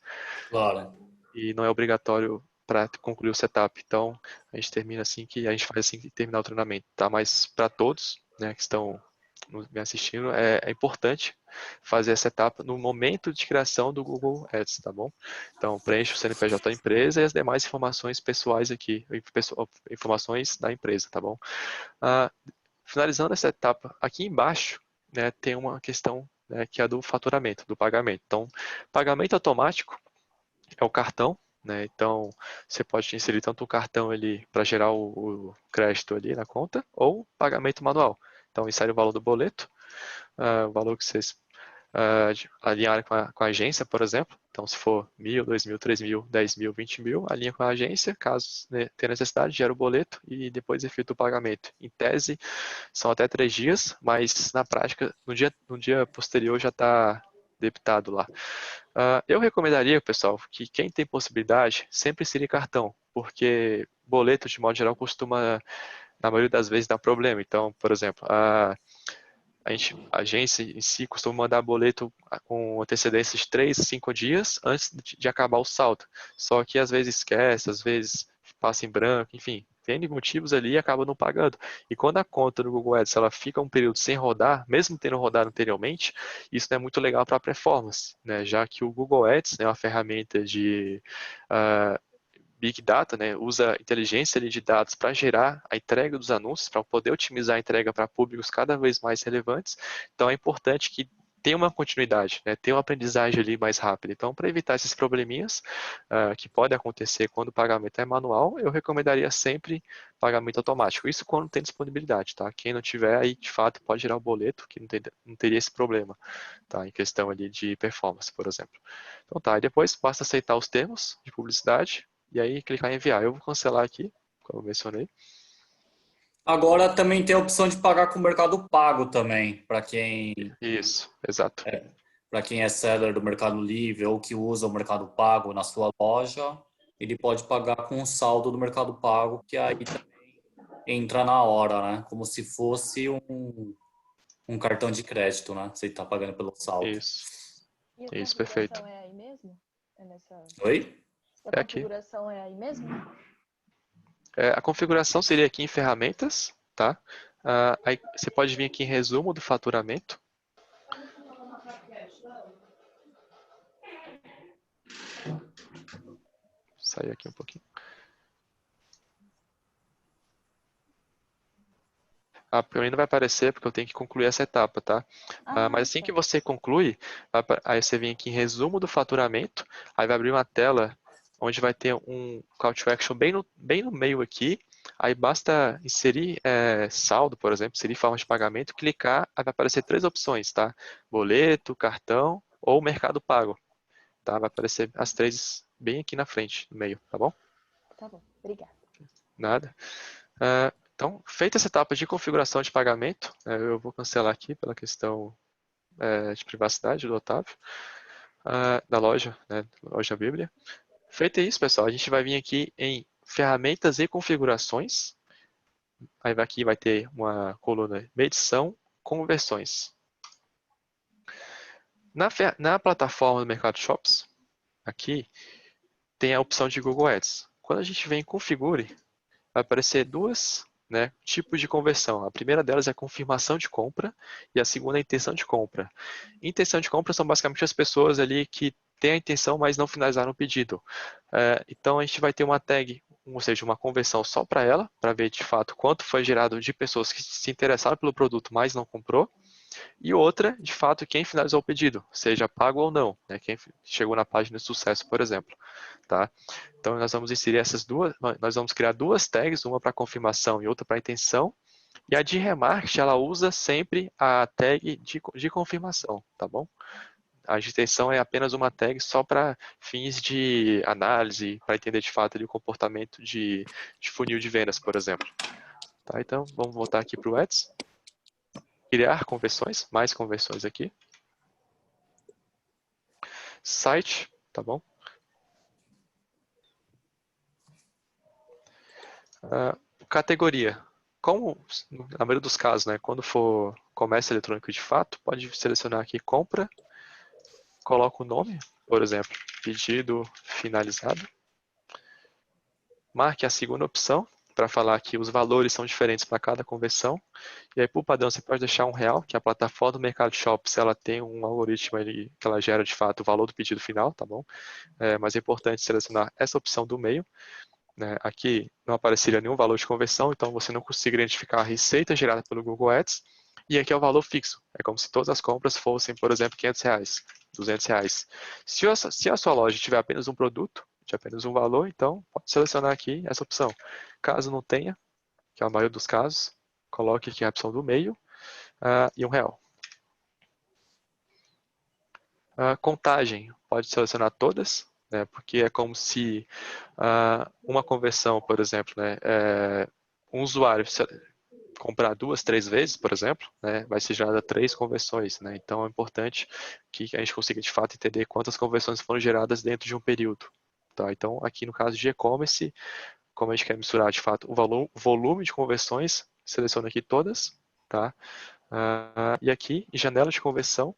Claro. E não é obrigatório para concluir o setup. Então, a gente termina assim que a gente faz assim que terminar o treinamento, tá? Mas para todos, né, que estão me assistindo, é importante fazer essa etapa no momento de criação do Google Ads, tá bom? Então, preencha o CNPJ da empresa e as demais informações pessoais aqui, informações da empresa, tá bom? Finalizando essa etapa, aqui embaixo, né, tem uma questão, né, que é a do faturamento, do pagamento. Então, pagamento automático é o cartão, né? Então, você pode inserir tanto o cartão ali para gerar o crédito ali na conta, ou pagamento manual. Então, insere o valor do boleto, o valor que vocês alinharem com a agência, por exemplo. Então, se for 1.000, 2.000, 3.000, 10.000, 20.000, alinha com a agência. Caso, né, tenha necessidade, gera o boleto e depois efetua o pagamento. Em tese, são até 3 dias, mas na prática, no dia posterior já está debitado lá. Eu recomendaria, pessoal, que quem tem possibilidade sempre insira cartão, porque boleto, de modo geral, costuma, na maioria das vezes, dar problema. Então, por exemplo, a agência em si costuma mandar boleto com antecedência de 3, 5 dias antes de acabar o saldo. Só que às vezes esquece, às vezes passa em branco, enfim, tem motivos ali e acaba não pagando. E quando a conta do Google Ads ela fica um período sem rodar, mesmo tendo rodado anteriormente, isso não é muito legal para a performance, né? Já que o Google Ads é uma ferramenta de Big Data, né, usa inteligência ali de dados para gerar a entrega dos anúncios, para poder otimizar a entrega para públicos cada vez mais relevantes. Então é importante que tenha uma continuidade, né, tenha uma aprendizagem ali mais rápida. Então, para evitar esses probleminhas que podem acontecer quando o pagamento é manual, eu recomendaria sempre pagamento automático. Isso quando tem disponibilidade, tá? Quem não tiver, aí de fato pode gerar o boleto, que não teria esse problema, tá? Em questão ali de performance, por exemplo. Então tá, e depois basta aceitar os termos de publicidade, e aí clicar em enviar. Eu vou cancelar aqui, como eu mencionei. Agora também tem a opção de pagar com o Mercado Pago também, Isso, exato. para quem é seller do Mercado Livre ou que usa o Mercado Pago na sua loja, ele pode pagar com o saldo do Mercado Pago, que aí também entra na hora, né? Como se fosse um cartão de crédito, né? Você está pagando pelo saldo. Isso, E a isso, perfeito. configuração é aí mesmo? É nessa... Oi? E a É aqui. configuração é aí mesmo? A configuração seria aqui em ferramentas, tá? Aí você pode vir aqui em resumo do faturamento. Sair aqui um pouquinho. Para mim não vai aparecer porque eu tenho que concluir essa etapa, tá? Mas assim que você conclui, aí você vem aqui em resumo do faturamento, aí vai abrir uma tela onde vai ter um call to action bem no meio aqui, aí basta inserir saldo, por exemplo, inserir forma de pagamento, clicar, aí vai aparecer 3 opções, tá? Boleto, cartão ou Mercado Pago, tá? Vai aparecer as 3 bem aqui na frente, no meio, tá bom? Tá bom, obrigada. Nada. Então, feita essa etapa de configuração de pagamento, eu vou cancelar aqui pela questão de privacidade do Otávio, da loja, né, loja Bíblia. Feito isso, pessoal, a gente vai vir aqui em ferramentas e configurações. Aí aqui vai ter uma coluna medição, conversões. Na plataforma do Mercado Shops, aqui tem a opção de Google Ads. Quando a gente vem em configure, vai aparecer 2 tipos de conversão. A primeira delas é a confirmação de compra e a segunda é a intenção de compra. Intenção de compra são basicamente as pessoas ali que têm a intenção, mas não finalizaram o pedido. Então a gente vai ter uma tag, ou seja, uma conversão só para ela, para ver de fato quanto foi gerado de pessoas que se interessaram pelo produto, mas não comprou. E outra, de fato, quem finalizou o pedido, seja pago ou não, né? Quem chegou na página de sucesso, por exemplo, tá? Então, nós vamos inserir essas duas, nós vamos criar duas tags, uma para confirmação e outra para intenção. E a de remarketing, ela usa sempre a tag de confirmação, tá bom? A de intenção é apenas uma tag só para fins de análise, para entender de fato ali, o comportamento de funil de vendas, por exemplo. Tá, então, vamos voltar aqui para o Ads. Criar conversões, mais conversões aqui. Site, tá bom? Categoria. Como, na maioria dos casos, né, quando for comércio eletrônico de fato, pode selecionar aqui compra, coloca o nome, por exemplo, pedido finalizado. Marque a segunda opção, para falar que os valores são diferentes para cada conversão. E aí, por padrão, você pode deixar R$1, que a plataforma do Mercado Shops, ela tem um algoritmo ali que ela gera, de fato, o valor do pedido final, tá bom? Mas é importante selecionar essa opção do meio. Né? Aqui não apareceria nenhum valor de conversão, então você não consegue identificar a receita gerada pelo Google Ads. E aqui é o valor fixo. É como se todas as compras fossem, por exemplo, R$500, R$200. Se a sua loja tiver apenas um produto, de apenas um valor, então pode selecionar aqui essa opção. Caso não tenha, que é a maioria dos casos, coloque aqui a opção do meio e R$1. Contagem, pode selecionar todas, né, porque é como se uma conversão, por exemplo, né, um usuário comprar 2, 3 vezes, por exemplo, né, vai ser gerada 3 conversões. Né, então é importante que a gente consiga de fato entender quantas conversões foram geradas dentro de um período. Tá? Então aqui no caso de e-commerce, como a gente quer misturar de fato o volume de conversões, seleciona aqui todas. Tá? E aqui, em janela de conversão,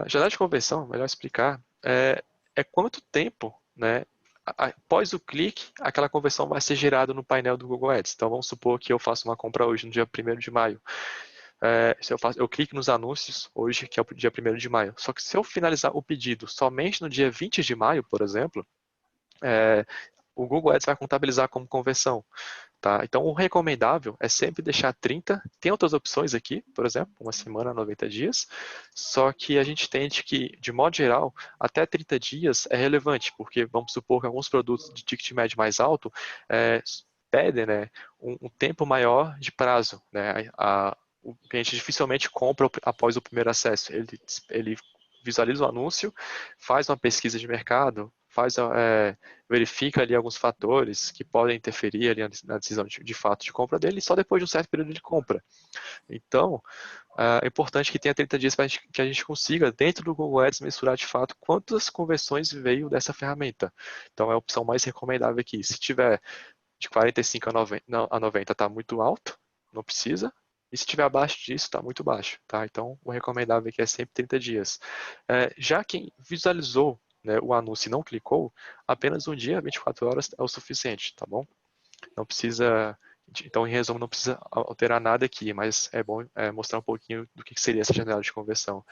janela de conversão, melhor explicar, é quanto tempo, né, após o clique, aquela conversão vai ser gerada no painel do Google Ads. Então, vamos supor que eu faço uma compra hoje, no dia 1º de maio. Se eu clico nos anúncios hoje, que é o dia 1º de maio. Só que se eu finalizar o pedido somente no dia 20 de maio, por exemplo, o Google Ads vai contabilizar como conversão. Tá? Então, o recomendável é sempre deixar 30. Tem outras opções aqui, por exemplo, uma semana, 90 dias. Só que a gente entende que, de modo geral, até 30 dias é relevante, porque vamos supor que alguns produtos de ticket médio mais alto pedem, né, um tempo maior de prazo. Né? O cliente dificilmente compra após o primeiro acesso. Ele visualiza o anúncio, faz uma pesquisa de mercado, verifica ali alguns fatores que podem interferir ali na decisão de fato de compra dele, e só depois de um certo período de compra. Então, é importante que tenha 30 dias para que a gente consiga, dentro do Google Ads, mensurar de fato quantas conversões veio dessa ferramenta. Então, é a opção mais recomendável aqui. Se tiver de 45 a 90 está muito alto, não precisa. E se estiver abaixo disso, está muito baixo. Tá? Então, o recomendável aqui é sempre 30 dias. Já quem visualizou, né, o anúncio e não clicou, apenas um dia, 24 horas é o suficiente, tá bom? Não precisa, então em resumo, não precisa alterar nada aqui, mas é bom mostrar um pouquinho do que seria essa janela de conversão.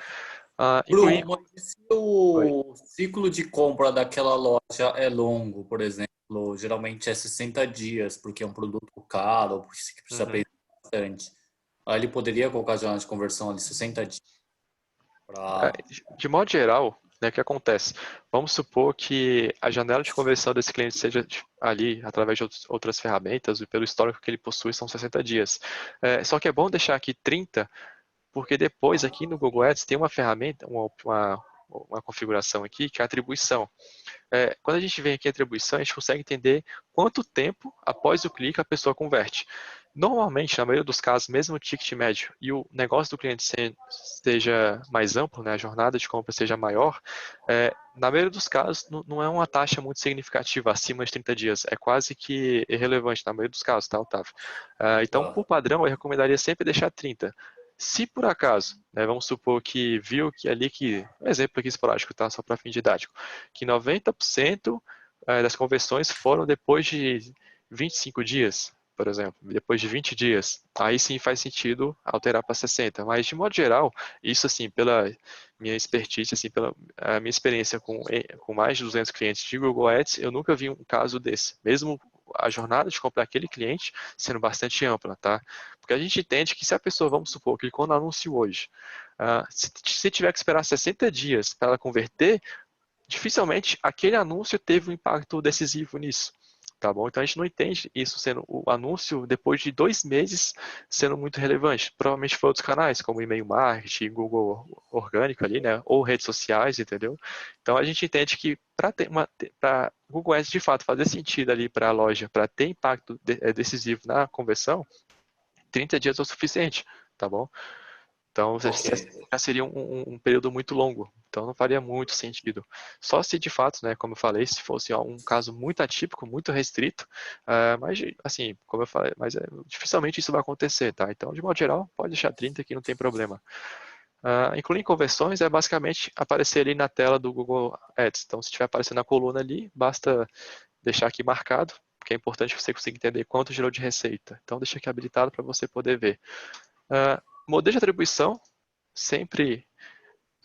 Bruno, mas e se o ciclo de compra daquela loja é longo, por exemplo, geralmente é 60 dias, porque é um produto caro, porque precisa pensar bastante. Aí ele poderia colocar a janela de conversão ali 60 dias. De modo geral, né, o que acontece? Vamos supor que a janela de conversão desse cliente seja ali, através de outras ferramentas, e pelo histórico que ele possui, são 60 dias. Só que é bom deixar aqui 30, porque depois aqui no Google Ads tem uma ferramenta, uma configuração aqui, que é a atribuição. Quando a gente vem aqui em atribuição, a gente consegue entender quanto tempo após o clique a pessoa converte. Normalmente, na maioria dos casos, mesmo o ticket médio e o negócio do cliente seja mais amplo, né, a jornada de compra seja maior, na maioria dos casos não é uma taxa muito significativa, acima de 30 dias. É quase que irrelevante na maioria dos casos, tá, Otávio? Então, por padrão, eu recomendaria sempre deixar 30. Se por acaso, né, vamos supor que viu que ali um exemplo aqui esporádico, tá, só para fim didático, que 90% das conversões foram depois de 25 dias, por exemplo, depois de 20 dias, aí sim faz sentido alterar para 60. Mas de modo geral, isso assim, pela minha expertise, assim, pela minha experiência com mais de 200 clientes de Google Ads, eu nunca vi um caso desse. Mesmo a jornada de compra daquele cliente sendo bastante ampla, tá? Porque a gente entende que se a pessoa, vamos supor, clicou no anúncio hoje, se tiver que esperar 60 dias para ela converter, dificilmente aquele anúncio teve um impacto decisivo nisso. Tá bom? Então a gente não entende isso sendo o anúncio depois de 2 meses sendo muito relevante. Provavelmente foi outros canais, como e-mail marketing, Google orgânico ali, né? Ou redes sociais, entendeu? Então a gente entende que para Google Ads de fato fazer sentido ali para a loja, para ter impacto decisivo na conversão, 30 dias é o suficiente, tá bom? Então, Ok. já seria um período muito longo. Então, não faria muito sentido. Só se, de fato, né, como eu falei, se fosse um caso muito atípico, muito restrito, mas, assim, como eu falei, mas dificilmente isso vai acontecer, tá? Então, de modo geral, pode deixar 30 que não tem problema. Incluir conversões é basicamente aparecer ali na tela do Google Ads. Então, se estiver aparecendo na coluna ali, basta deixar aqui marcado, porque é importante você conseguir entender quanto gerou de receita. Então, deixa aqui habilitado para você poder ver. Modelo de atribuição, sempre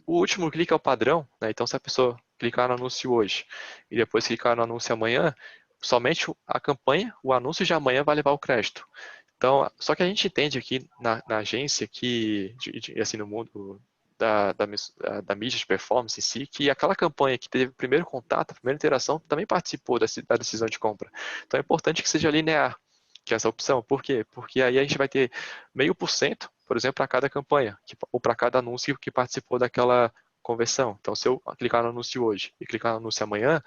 o último clique é o padrão, né? Então se a pessoa clicar no anúncio hoje e depois clicar no anúncio amanhã, somente a campanha, o anúncio de amanhã vai levar o crédito. Então, só que a gente entende aqui na agência que, assim, no mundo da mídia de performance em si, que aquela campanha que teve o primeiro contato, a primeira interação, também participou da decisão de compra. Então é importante que seja linear, que é essa opção. Por quê? Porque aí a gente vai ter 0,5%, por exemplo, para cada campanha, ou para cada anúncio que participou daquela conversão. Então, se eu clicar no anúncio hoje e clicar no anúncio amanhã,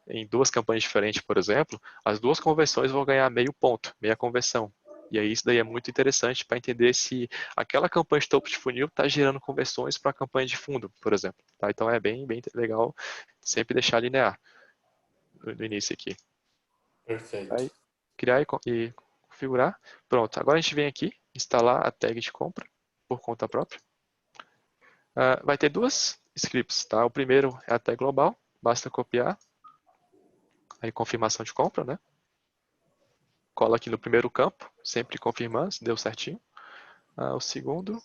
em 2 campanhas diferentes, por exemplo, as 2 conversões vão ganhar 0,5 ponto, meia conversão. E aí isso daí é muito interessante para entender se aquela campanha de topo de funil está gerando conversões para a campanha de fundo, por exemplo. Tá? Então é bem legal sempre deixar linear no início aqui. Perfeito. Aí, criar e configurar. Pronto, agora a gente vem aqui, instalar a tag de compra por conta própria. Vai ter 2 scripts, tá? O primeiro é a tag global, basta copiar. Aí confirmação de compra, né? Cola aqui no primeiro campo, sempre confirmando se deu certinho. O segundo,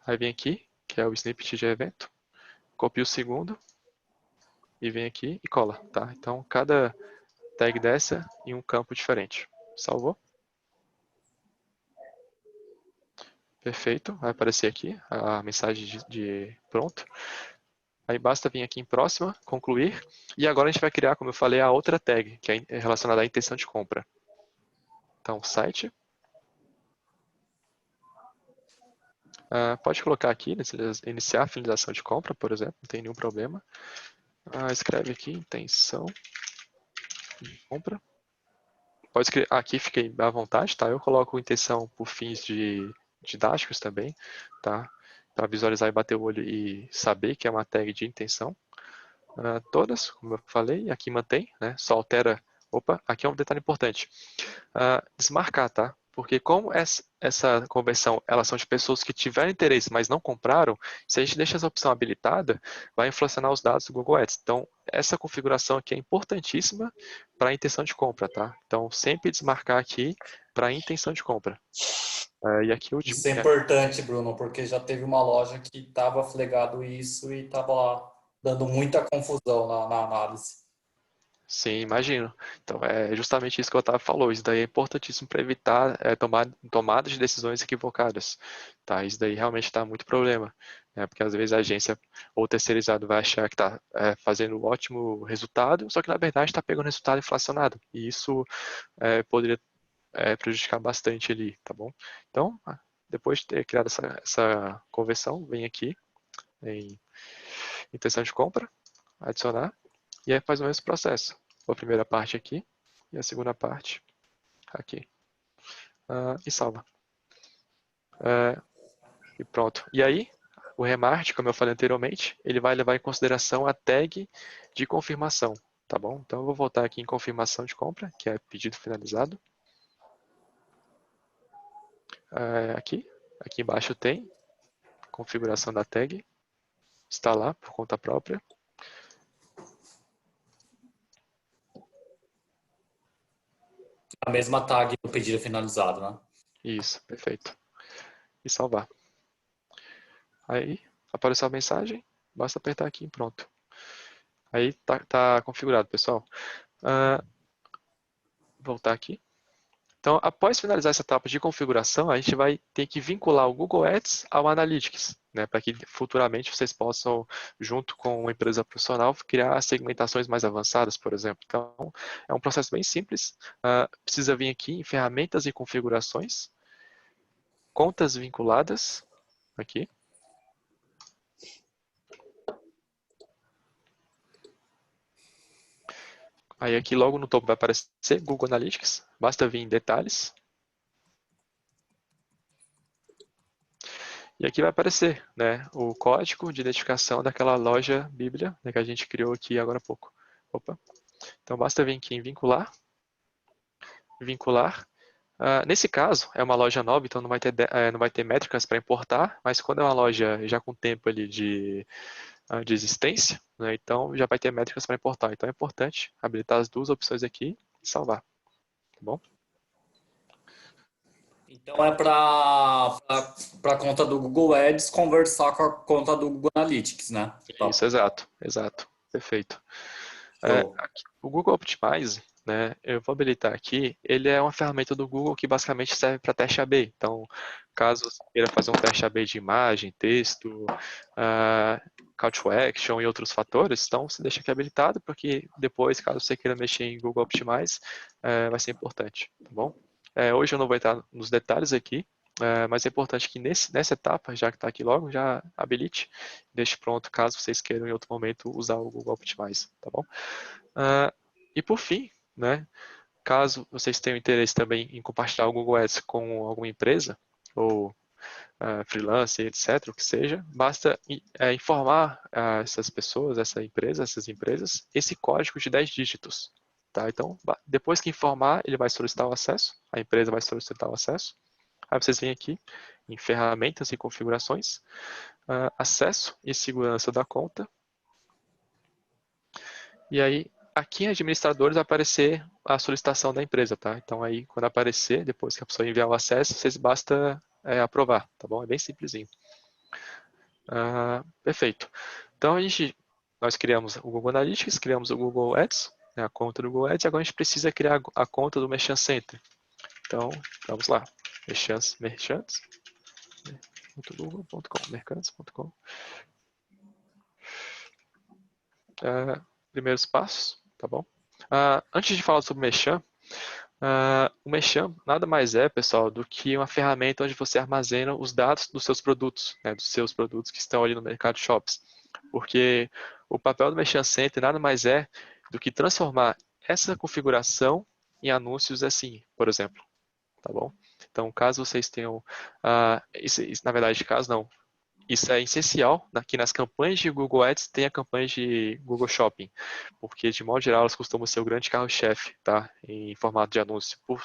aí vem aqui, que é o snippet de evento. Copia o segundo e vem aqui e cola, tá? Então, cada tag dessa em um campo diferente. Salvou. Perfeito, vai aparecer aqui a mensagem de pronto. Aí basta vir aqui em próxima, concluir. E agora a gente vai criar, como eu falei, a outra tag, que é relacionada à intenção de compra. Então, site. Pode colocar aqui, iniciar a finalização de compra, por exemplo, não tem nenhum problema. Escreve aqui, intenção de compra. Pode escrever, aqui fiquei à vontade, tá? Eu coloco intenção por fins didáticos também, tá? Para visualizar e bater o olho e saber que é uma tag de intenção. Todas, como eu falei, aqui mantém, né? Só altera. Opa, aqui é um detalhe importante. Desmarcar, tá? Porque como essa conversão, elas são de pessoas que tiveram interesse, mas não compraram, se a gente deixa essa opção habilitada, vai inflacionar os dados do Google Ads. Então, essa configuração aqui é importantíssima para a intenção de compra, tá? Então, sempre desmarcar aqui para a intenção de compra. E aqui o último. Isso é importante, Bruno, porque já teve uma loja que estava flegado isso e estava dando muita confusão na análise. Sim, imagino. Então, é justamente isso que eu estava falando. Isso daí é importantíssimo para evitar tomada de decisões equivocadas. Tá? Isso daí realmente dá muito problema. Né? Porque às vezes a agência ou terceirizado vai achar que está fazendo um ótimo resultado, só que na verdade está pegando resultado inflacionado. E isso poderia prejudicar bastante ali, tá bom? Então, depois de ter criado essa conversão, vem aqui em intenção de compra, adicionar. E aí faz o mesmo processo. A primeira parte aqui e a segunda parte aqui. E salva. E pronto. E aí, o remart, como eu falei anteriormente, ele vai levar em consideração a tag de confirmação. Tá bom? Então eu vou voltar aqui em confirmação de compra, que é pedido finalizado. Aqui embaixo tem configuração da tag. Instalar por conta própria. A mesma tag do pedido finalizado, né? Isso, perfeito. E salvar. Aí apareceu a mensagem, basta apertar aqui e pronto. Aí tá configurado, pessoal. voltar aqui. Então, após finalizar essa etapa de configuração, a gente vai ter que vincular o Google Ads ao Analytics, né, para que futuramente vocês possam, junto com uma empresa profissional, criar segmentações mais avançadas, por exemplo. Então, é um processo bem simples. Precisa vir aqui em ferramentas e configurações, contas vinculadas, aqui. Aí aqui logo no topo vai aparecer Google Analytics, basta vir em detalhes. E aqui vai aparecer, né, o código de identificação daquela loja Bíblia, né, que a gente criou aqui agora há pouco. Opa. Então basta vir aqui em vincular. Vincular. Nesse caso, é uma loja nova, então não vai ter métricas para importar, mas quando é uma loja já com tempo ali de existência, né, então já vai ter métricas para importar. Então é importante habilitar as duas opções aqui e salvar. Tá bom? Então é para a conta do Google Ads conversar com a conta do Google Analytics, né? Tá. Isso, exato. Perfeito. Show. Aqui, o Google Optimize, né, eu vou habilitar aqui, ele é uma ferramenta do Google que basicamente serve para teste AB. Então, caso você queira fazer um teste AB de imagem, texto, call to action e outros fatores, então você deixa aqui habilitado, porque depois, caso você queira mexer em Google Optimize, vai ser importante, tá bom? Hoje eu não vou entrar nos detalhes aqui, mas é importante que nessa etapa, já que está aqui logo, já habilite, deixe pronto caso vocês queiram em outro momento usar o Google Optimize, tá bom? E por fim, né, caso vocês tenham interesse também em compartilhar o Google Ads com alguma empresa, ou freelancer, etc., o que seja, basta informar essas pessoas, essas empresas, esse código de 10 dígitos. Tá? Então, depois que informar, ele vai solicitar o acesso, a empresa vai solicitar o acesso. Aí vocês vêm aqui em ferramentas e configurações, acesso e segurança da conta. E aí, aqui em administradores vai aparecer a solicitação da empresa, tá? Então aí, quando aparecer, depois que a pessoa enviar o acesso, vocês basta aprovar, tá bom? É bem simplesinho. Perfeito. Então nós criamos o Google Analytics, criamos o Google Ads, né, a conta do Google Ads, e agora a gente precisa criar a conta do Merchant Center. Então, vamos lá. merchants.google.com, mercantes.com. Primeiros passos, tá bom? Antes de falar sobre o Merchant, o Merchant nada mais é, pessoal, do que uma ferramenta onde você armazena os dados dos seus produtos, né, dos seus produtos que estão ali no Mercado Shops. Porque o papel do Merchant Center nada mais é do que transformar essa configuração em anúncios assim, por exemplo. Tá bom? Então, caso vocês tenham... isso, na verdade, caso não. Isso é essencial que nas campanhas de Google Ads tenha campanhas de Google Shopping, porque de modo geral elas costumam ser o grande carro-chefe, tá? Em formato de anúncio, por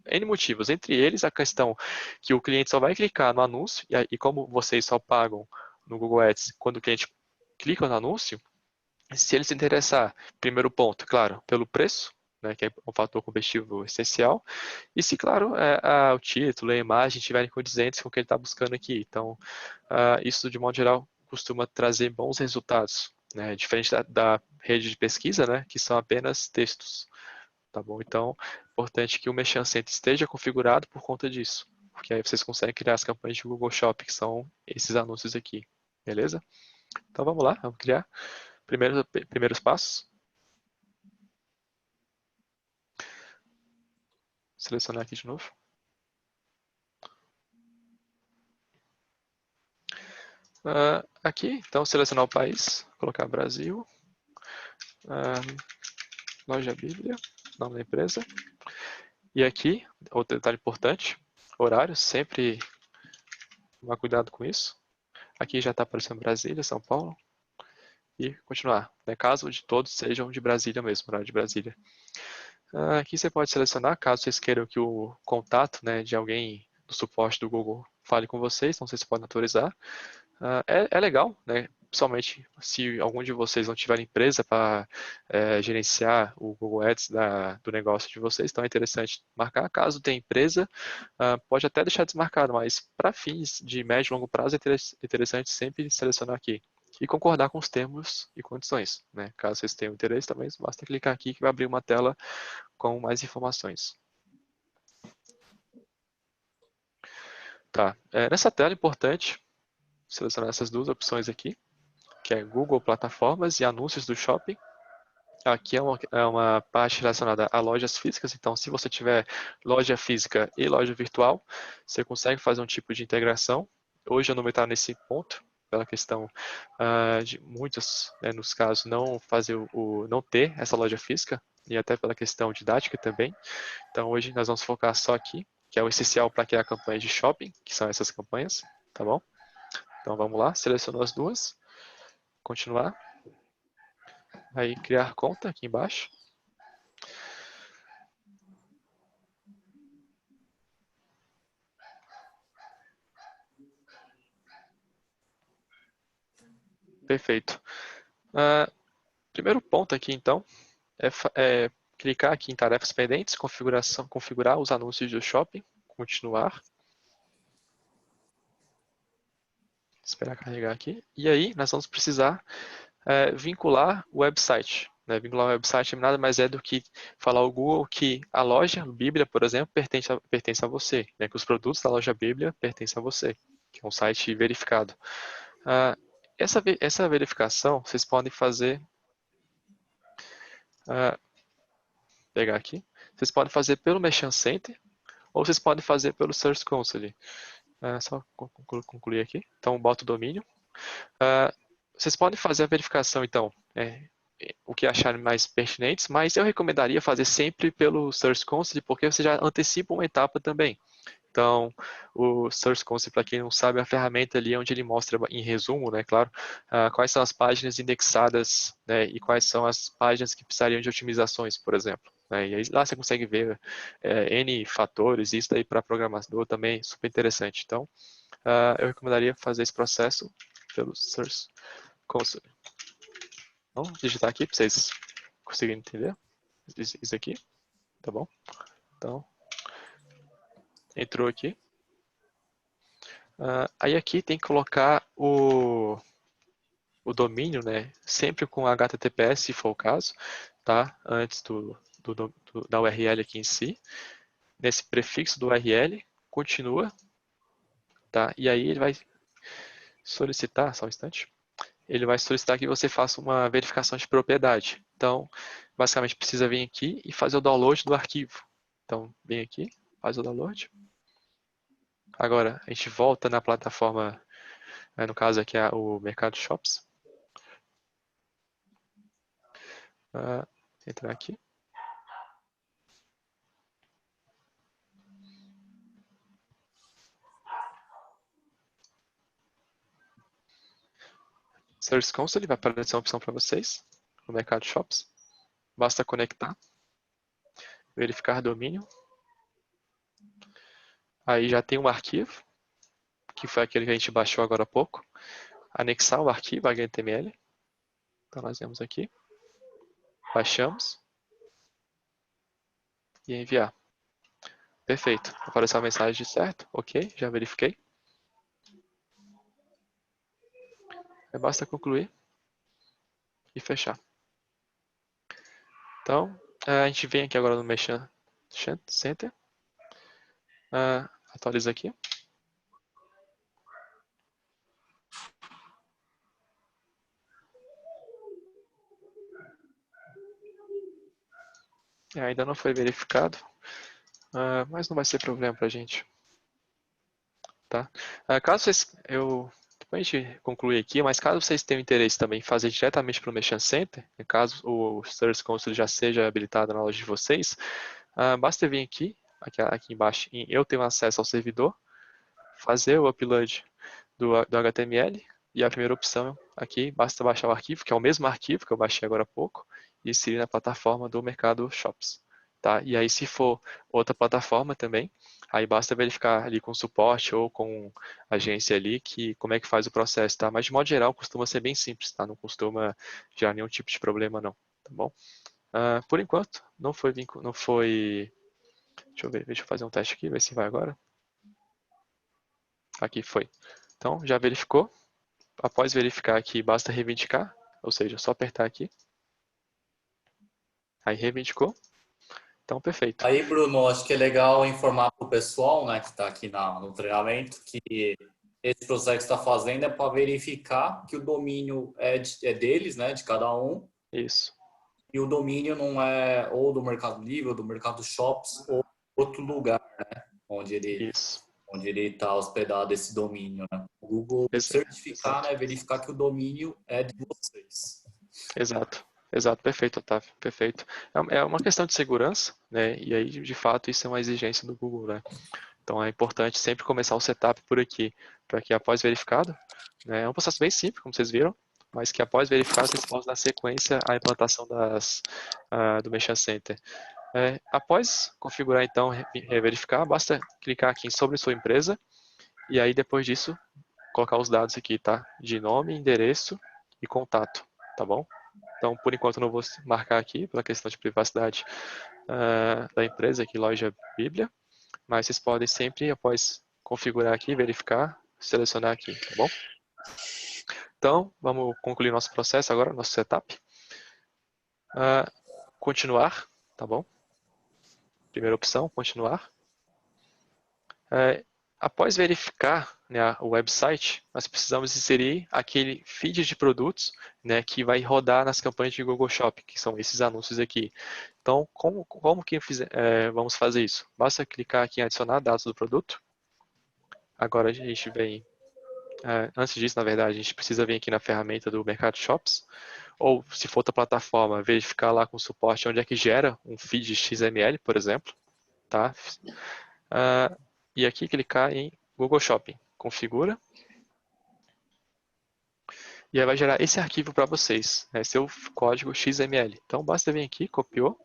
N motivos. Entre eles a questão que o cliente só vai clicar no anúncio, e como vocês só pagam no Google Ads quando o cliente clica no anúncio, se ele se interessar, primeiro ponto, claro, pelo preço, né, que é um fator competitivo essencial, e se, claro, o título e a imagem estiverem condizentes com o que ele está buscando aqui. Então, isso, de modo geral, costuma trazer bons resultados, né, diferente da rede de pesquisa, né, que são apenas textos. Tá bom? Então, é importante que o Merchant Center esteja configurado por conta disso, porque aí vocês conseguem criar as campanhas de Google Shopping, que são esses anúncios aqui, beleza? Então, vamos lá, vamos criar. Primeiros passos. Selecionar aqui de novo. Aqui, então, selecionar o país, colocar Brasil, loja Bíblia, nome da empresa. E aqui, outro detalhe importante, horário, sempre tomar cuidado com isso. Aqui já está aparecendo Brasília, São Paulo. E continuar, né, caso de todos sejam de Brasília mesmo, horário de Brasília. Aqui você pode selecionar, caso vocês queiram que o contato, né, de alguém do suporte do Google fale com vocês, então vocês podem autorizar. É legal, né? Principalmente se algum de vocês não tiver empresa para gerenciar o Google Ads do negócio de vocês, então é interessante marcar. Caso tenha empresa, pode até deixar desmarcado, mas para fins de médio e longo prazo é interessante sempre selecionar aqui. e concordar com os termos e condições, né? Caso vocês tenham interesse também, basta clicar aqui que vai abrir uma tela com mais informações. Tá, nessa tela é importante selecionar essas duas opções aqui, que é Google Plataformas e Anúncios do Shopping. Aqui é uma parte relacionada a lojas físicas, então se você tiver loja física e loja virtual, você consegue fazer um tipo de integração. Hoje eu não vou estar nesse ponto, pela questão de muitos, né, nos casos, não fazer não ter essa loja física, e até pela questão didática também. Então hoje nós vamos focar só aqui, que é o essencial para criar campanhas de shopping, que são essas campanhas, tá bom? Então vamos lá, selecionou as duas, continuar. Aí criar conta aqui embaixo. Perfeito. Primeiro ponto aqui então é clicar aqui em tarefas pendentes, configurar os anúncios do shopping, continuar. Esperar carregar aqui. E aí nós vamos precisar vincular o website. Né? Vincular o website nada mais é do que falar ao Google que a loja Bíblia, por exemplo, pertence a você, né? Que os produtos da loja Bíblia pertencem a você, que é um site verificado. Essa verificação vocês podem fazer, pegar aqui, vocês podem fazer pelo Merchant Center ou vocês podem fazer pelo Search Console. Só concluir aqui. Então, boto o domínio. Vocês podem fazer a verificação, então, o que acharem mais pertinentes, mas eu recomendaria fazer sempre pelo Search Console, porque você já antecipa uma etapa também. Então, o Search Console, para quem não sabe, é a ferramenta ali onde ele mostra, em resumo, né, claro, quais são as páginas indexadas, né, e quais são as páginas que precisariam de otimizações, por exemplo. Né, e aí lá você consegue ver N fatores, isso daí para programador também é super interessante. Então, eu recomendaria fazer esse processo pelo Search Console. Então, digitar aqui para vocês conseguirem entender isso aqui, tá bom? Então, entrou aqui. Aí aqui tem que colocar o domínio, né? Sempre com HTTPS, se for o caso, tá? Antes da URL aqui em si. Nesse prefixo do URL, continua, tá? E aí ele vai solicitar, só um instante, ele vai solicitar que você faça uma verificação de propriedade. Então, basicamente precisa vir aqui e fazer o download do arquivo. Então, vem aqui, faz o download. Agora, a gente volta na plataforma, no caso aqui é o Mercado Shops. Entrar aqui. Search Console vai aparecer uma opção para vocês, no Mercado Shops. Basta conectar, verificar domínio. Aí já tem um arquivo, que foi aquele que a gente baixou agora há pouco. Anexar o arquivo HTML. Então nós vemos aqui. Baixamos. E enviar. Perfeito. Apareceu a mensagem de certo. Ok, já verifiquei. Aí basta concluir e fechar. Então, a gente vem aqui agora no Merchant Center. Atualiza aqui. Ainda não foi verificado, mas não vai ser problema para a gente. Tá? Caso vocês, depois a gente conclui aqui, mas caso vocês tenham interesse também em fazer diretamente para o Merchant Center, caso o Search Console já seja habilitado na loja de vocês, basta vir aqui embaixo, em Eu tenho acesso ao servidor, fazer o upload do HTML, e a primeira opção aqui, basta baixar o arquivo, que é o mesmo arquivo que eu baixei agora há pouco, e inserir na plataforma do Mercado Shops. Tá? E aí, se for outra plataforma também, aí basta verificar ali com suporte ou com agência ali como é que faz o processo, tá? Mas de modo geral costuma ser bem simples, tá? Não costuma gerar nenhum tipo de problema não, tá bom? Por enquanto, não foi, deixa eu ver, deixa eu fazer um teste aqui, ver se vai agora. Aqui foi. Então, já verificou, após verificar aqui, basta reivindicar, ou seja, só apertar aqui. Aí reivindicou. Então, perfeito. Aí, Bruno, acho que é legal informar para o pessoal, né, que está aqui no treinamento, que esse processo que está fazendo é para verificar que o domínio é deles, né, de cada um, Isso. e o domínio não é ou do Mercado Livre, ou do Mercado Shops, ou outro lugar, né, onde Isso. ele está hospedado esse domínio, né? O Google certificar, Exato. né, verificar que o domínio é de vocês. Exato. Exato, perfeito, Otávio, perfeito. É uma questão de segurança, né? E aí, de fato, isso é uma exigência do Google, né? Então, é importante sempre começar o setup por aqui, para que após verificado, né? É um processo bem simples, como vocês viram, mas que após verificar, vocês possam dar sequência à implantação do Merchant Center. Após configurar, então, verificar, basta clicar aqui em sobre sua empresa, e aí, depois disso, colocar os dados aqui, tá? De nome, endereço e contato, tá bom? Então, por enquanto, eu não vou marcar aqui, pela questão de privacidade da empresa, aqui, Loja Bíblia, mas vocês podem sempre, após configurar aqui, verificar, selecionar aqui, tá bom? Então, vamos concluir nosso processo agora, nosso setup. Continuar, tá bom? Primeira opção, continuar. Após verificar, né, o website, nós precisamos inserir aquele feed de produtos, né, que vai rodar nas campanhas de Google Shopping, que são esses anúncios aqui. Então, como que vamos fazer isso? Basta clicar aqui em adicionar dados do produto. Agora a gente vem, antes disso, na verdade, a gente precisa vir aqui na ferramenta do Mercado Shops, ou se for outra plataforma, verificar lá com o suporte onde é que gera um feed XML, por exemplo, tá? E aqui clicar em Google Shopping, configura, e aí vai gerar esse arquivo para vocês, seu código XML. Então basta vir aqui, copiou,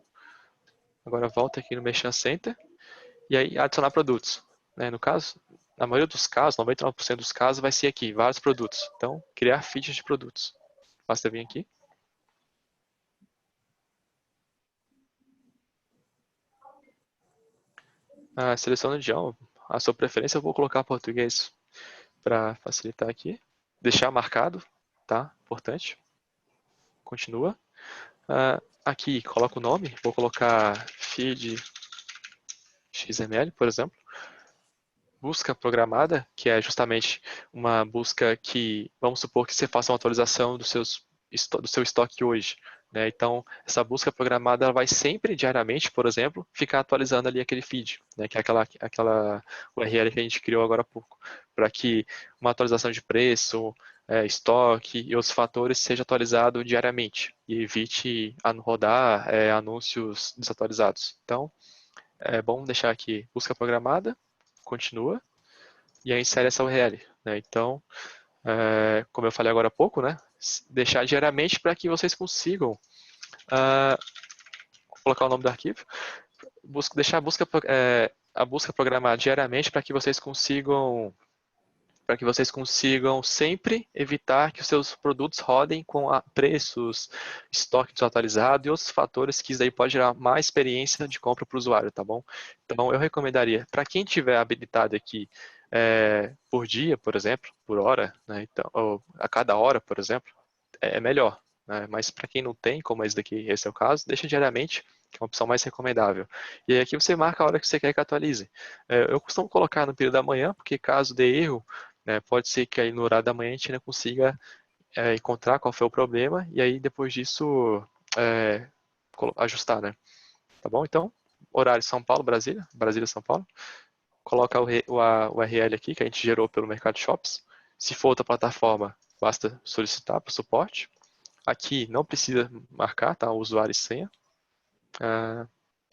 agora volta aqui no Merchant Center, e aí adicionar produtos. No caso, na maioria dos casos, 99% dos casos, vai ser aqui, vários produtos. Então, criar feeds de produtos. Basta vir aqui. Seleciona o idioma, a sua preferência, eu vou colocar português para facilitar aqui. Deixar marcado, tá? Importante. Continua. Aqui, coloca o nome, vou colocar feed XML, por exemplo. Busca programada, que é justamente uma busca que, vamos supor que você faça uma atualização do seu estoque hoje. Né? Então, essa busca programada ela vai sempre, diariamente, por exemplo, ficar atualizando ali aquele feed, né? Que é aquela URL que a gente criou agora há pouco, para que uma atualização de preço, estoque e outros fatores seja atualizado diariamente e evite rodar anúncios desatualizados. Então, é bom deixar aqui busca programada, continua, e aí insere essa URL. Né? Então, como eu falei agora há pouco, né? Deixar diariamente para que vocês consigam colocar o nome do arquivo, deixar a busca programada diariamente para que vocês consigam sempre evitar que os seus produtos rodem com preços, estoque desatualizado e outros fatores que isso daí pode gerar mais experiência de compra para o usuário, tá bom? Então, eu recomendaria, para quem tiver habilitado aqui por dia, por exemplo, por hora, né, então, ou a cada hora, por exemplo, é melhor. Né? Mas para quem não tem, como esse é o caso, deixa diariamente, que é uma opção mais recomendável. E aí aqui você marca a hora que você quer que atualize. Eu costumo colocar no período da manhã, porque caso dê erro, pode ser que aí no horário da manhã a gente ainda consiga encontrar qual foi o problema e aí depois disso ajustar, né? Tá bom? Então, horário São Paulo, Brasília, São Paulo. Coloca o URL aqui que a gente gerou pelo Mercado Shops. Se for outra plataforma, basta solicitar para o suporte. Aqui não precisa marcar, tá? O usuário e senha.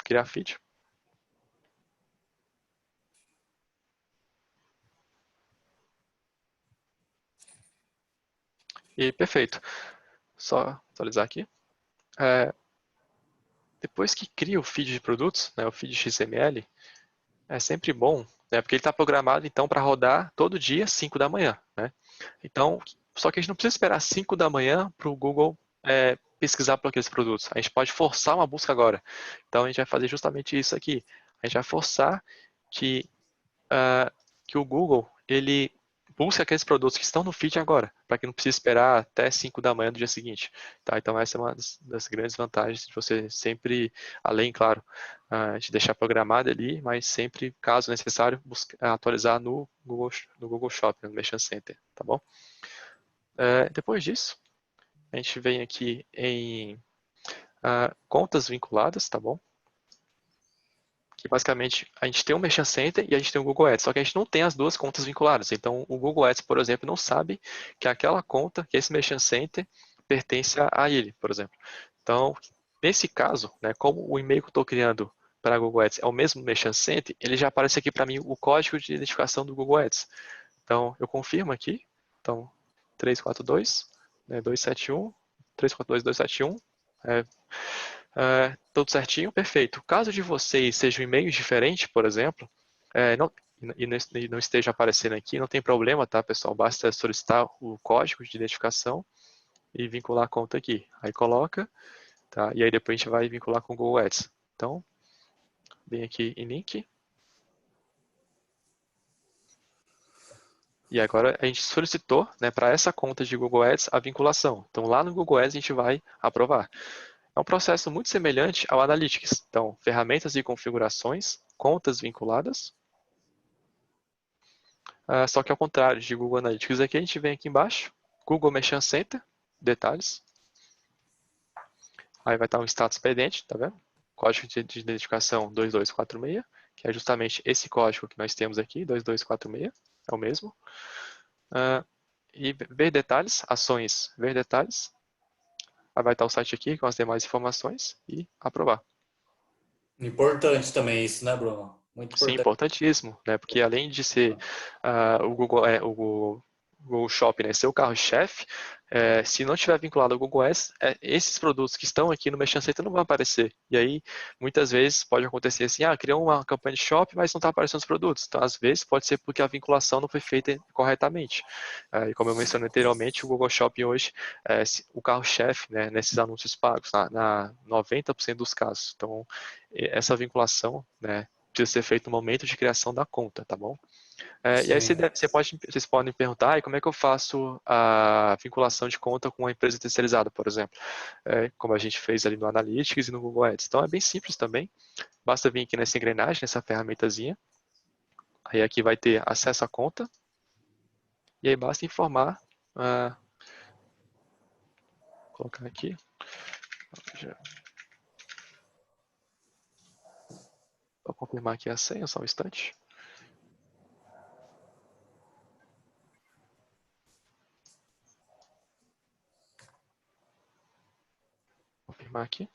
Criar feed. E perfeito. Só atualizar aqui. Depois que cria o feed de produtos, né, o feed XML, é sempre bom, né, porque ele está programado então para rodar todo dia 5 da manhã. Né? Então, só que a gente não precisa esperar 5 da manhã para o Google pesquisar por aqueles produtos. A gente pode forçar uma busca agora. Então, a gente vai fazer justamente isso aqui. A gente vai forçar que o Google ele busque aqueles produtos que estão no feed agora, para que não precise esperar até 5 da manhã do dia seguinte. Tá? Então essa é uma das grandes vantagens de você sempre, além, claro, de deixar programado ali, mas sempre, caso necessário, atualizar no Google Shopping, no Merchant Center, tá bom? Depois disso, a gente vem aqui em contas vinculadas, tá bom? Que basicamente a gente tem um Merchant Center e a gente tem o Google Ads, só que a gente não tem as duas contas vinculadas. Então o Google Ads, por exemplo, não sabe que aquela conta, que esse Merchant Center, pertence a ele, por exemplo. Então, nesse caso, né, como o e-mail que eu estou criando para a Google Ads é o mesmo Merchant Center, ele já aparece aqui para mim o código de identificação do Google Ads. Então, eu confirmo aqui. Então, 342, né, 271, 342, 271, tudo certinho, perfeito. Caso de vocês sejam e-mails diferentes, por exemplo, e não esteja aparecendo aqui, não tem problema, tá, pessoal? Basta solicitar o código de identificação e vincular a conta aqui. Aí coloca, tá? E aí depois a gente vai vincular com o Google Ads. Então, vem aqui em link. E agora a gente solicitou, né, para essa conta de Google Ads a vinculação. Então lá no Google Ads a gente vai aprovar. É um processo muito semelhante ao Analytics. Então, ferramentas e configurações, contas vinculadas. Só que ao contrário de Google Analytics aqui, a gente vem aqui embaixo, Google Merchant Center, detalhes. Aí vai estar um status pendente, tá vendo? Código de identificação 2246, que é justamente esse código que nós temos aqui, 2246, é o mesmo. E ver detalhes, ações, ver detalhes. Aí vai estar o site aqui com as demais informações e aprovar. Importante também isso, né, Bruno? Muito Sim, importante. importantíssimo, né? Porque além de ser o Google Shopping, né, ser o carro-chefe, se não tiver vinculado ao Google Ads, esses produtos que estão aqui no Merchant Center não vão aparecer. E aí, muitas vezes, pode acontecer assim, criou uma campanha de shopping, mas não está aparecendo os produtos. Então, às vezes, pode ser porque a vinculação não foi feita corretamente. E como eu mencionei anteriormente, o Google Shopping hoje é o carro-chefe, né, nesses anúncios pagos, na 90% dos casos. Então, essa vinculação, né, precisa ser feito no momento de criação da conta, tá bom? E aí vocês podem perguntar, como é que eu faço a vinculação de conta com uma empresa terceirizada, por exemplo? Como a gente fez ali no Analytics e no Google Ads. Então é bem simples também, basta vir aqui nessa engrenagem, nessa ferramentazinha, aí aqui vai ter acesso à conta, e aí basta informar, vou colocar aqui, vou confirmar aqui a senha, só um instante. Confirmar aqui.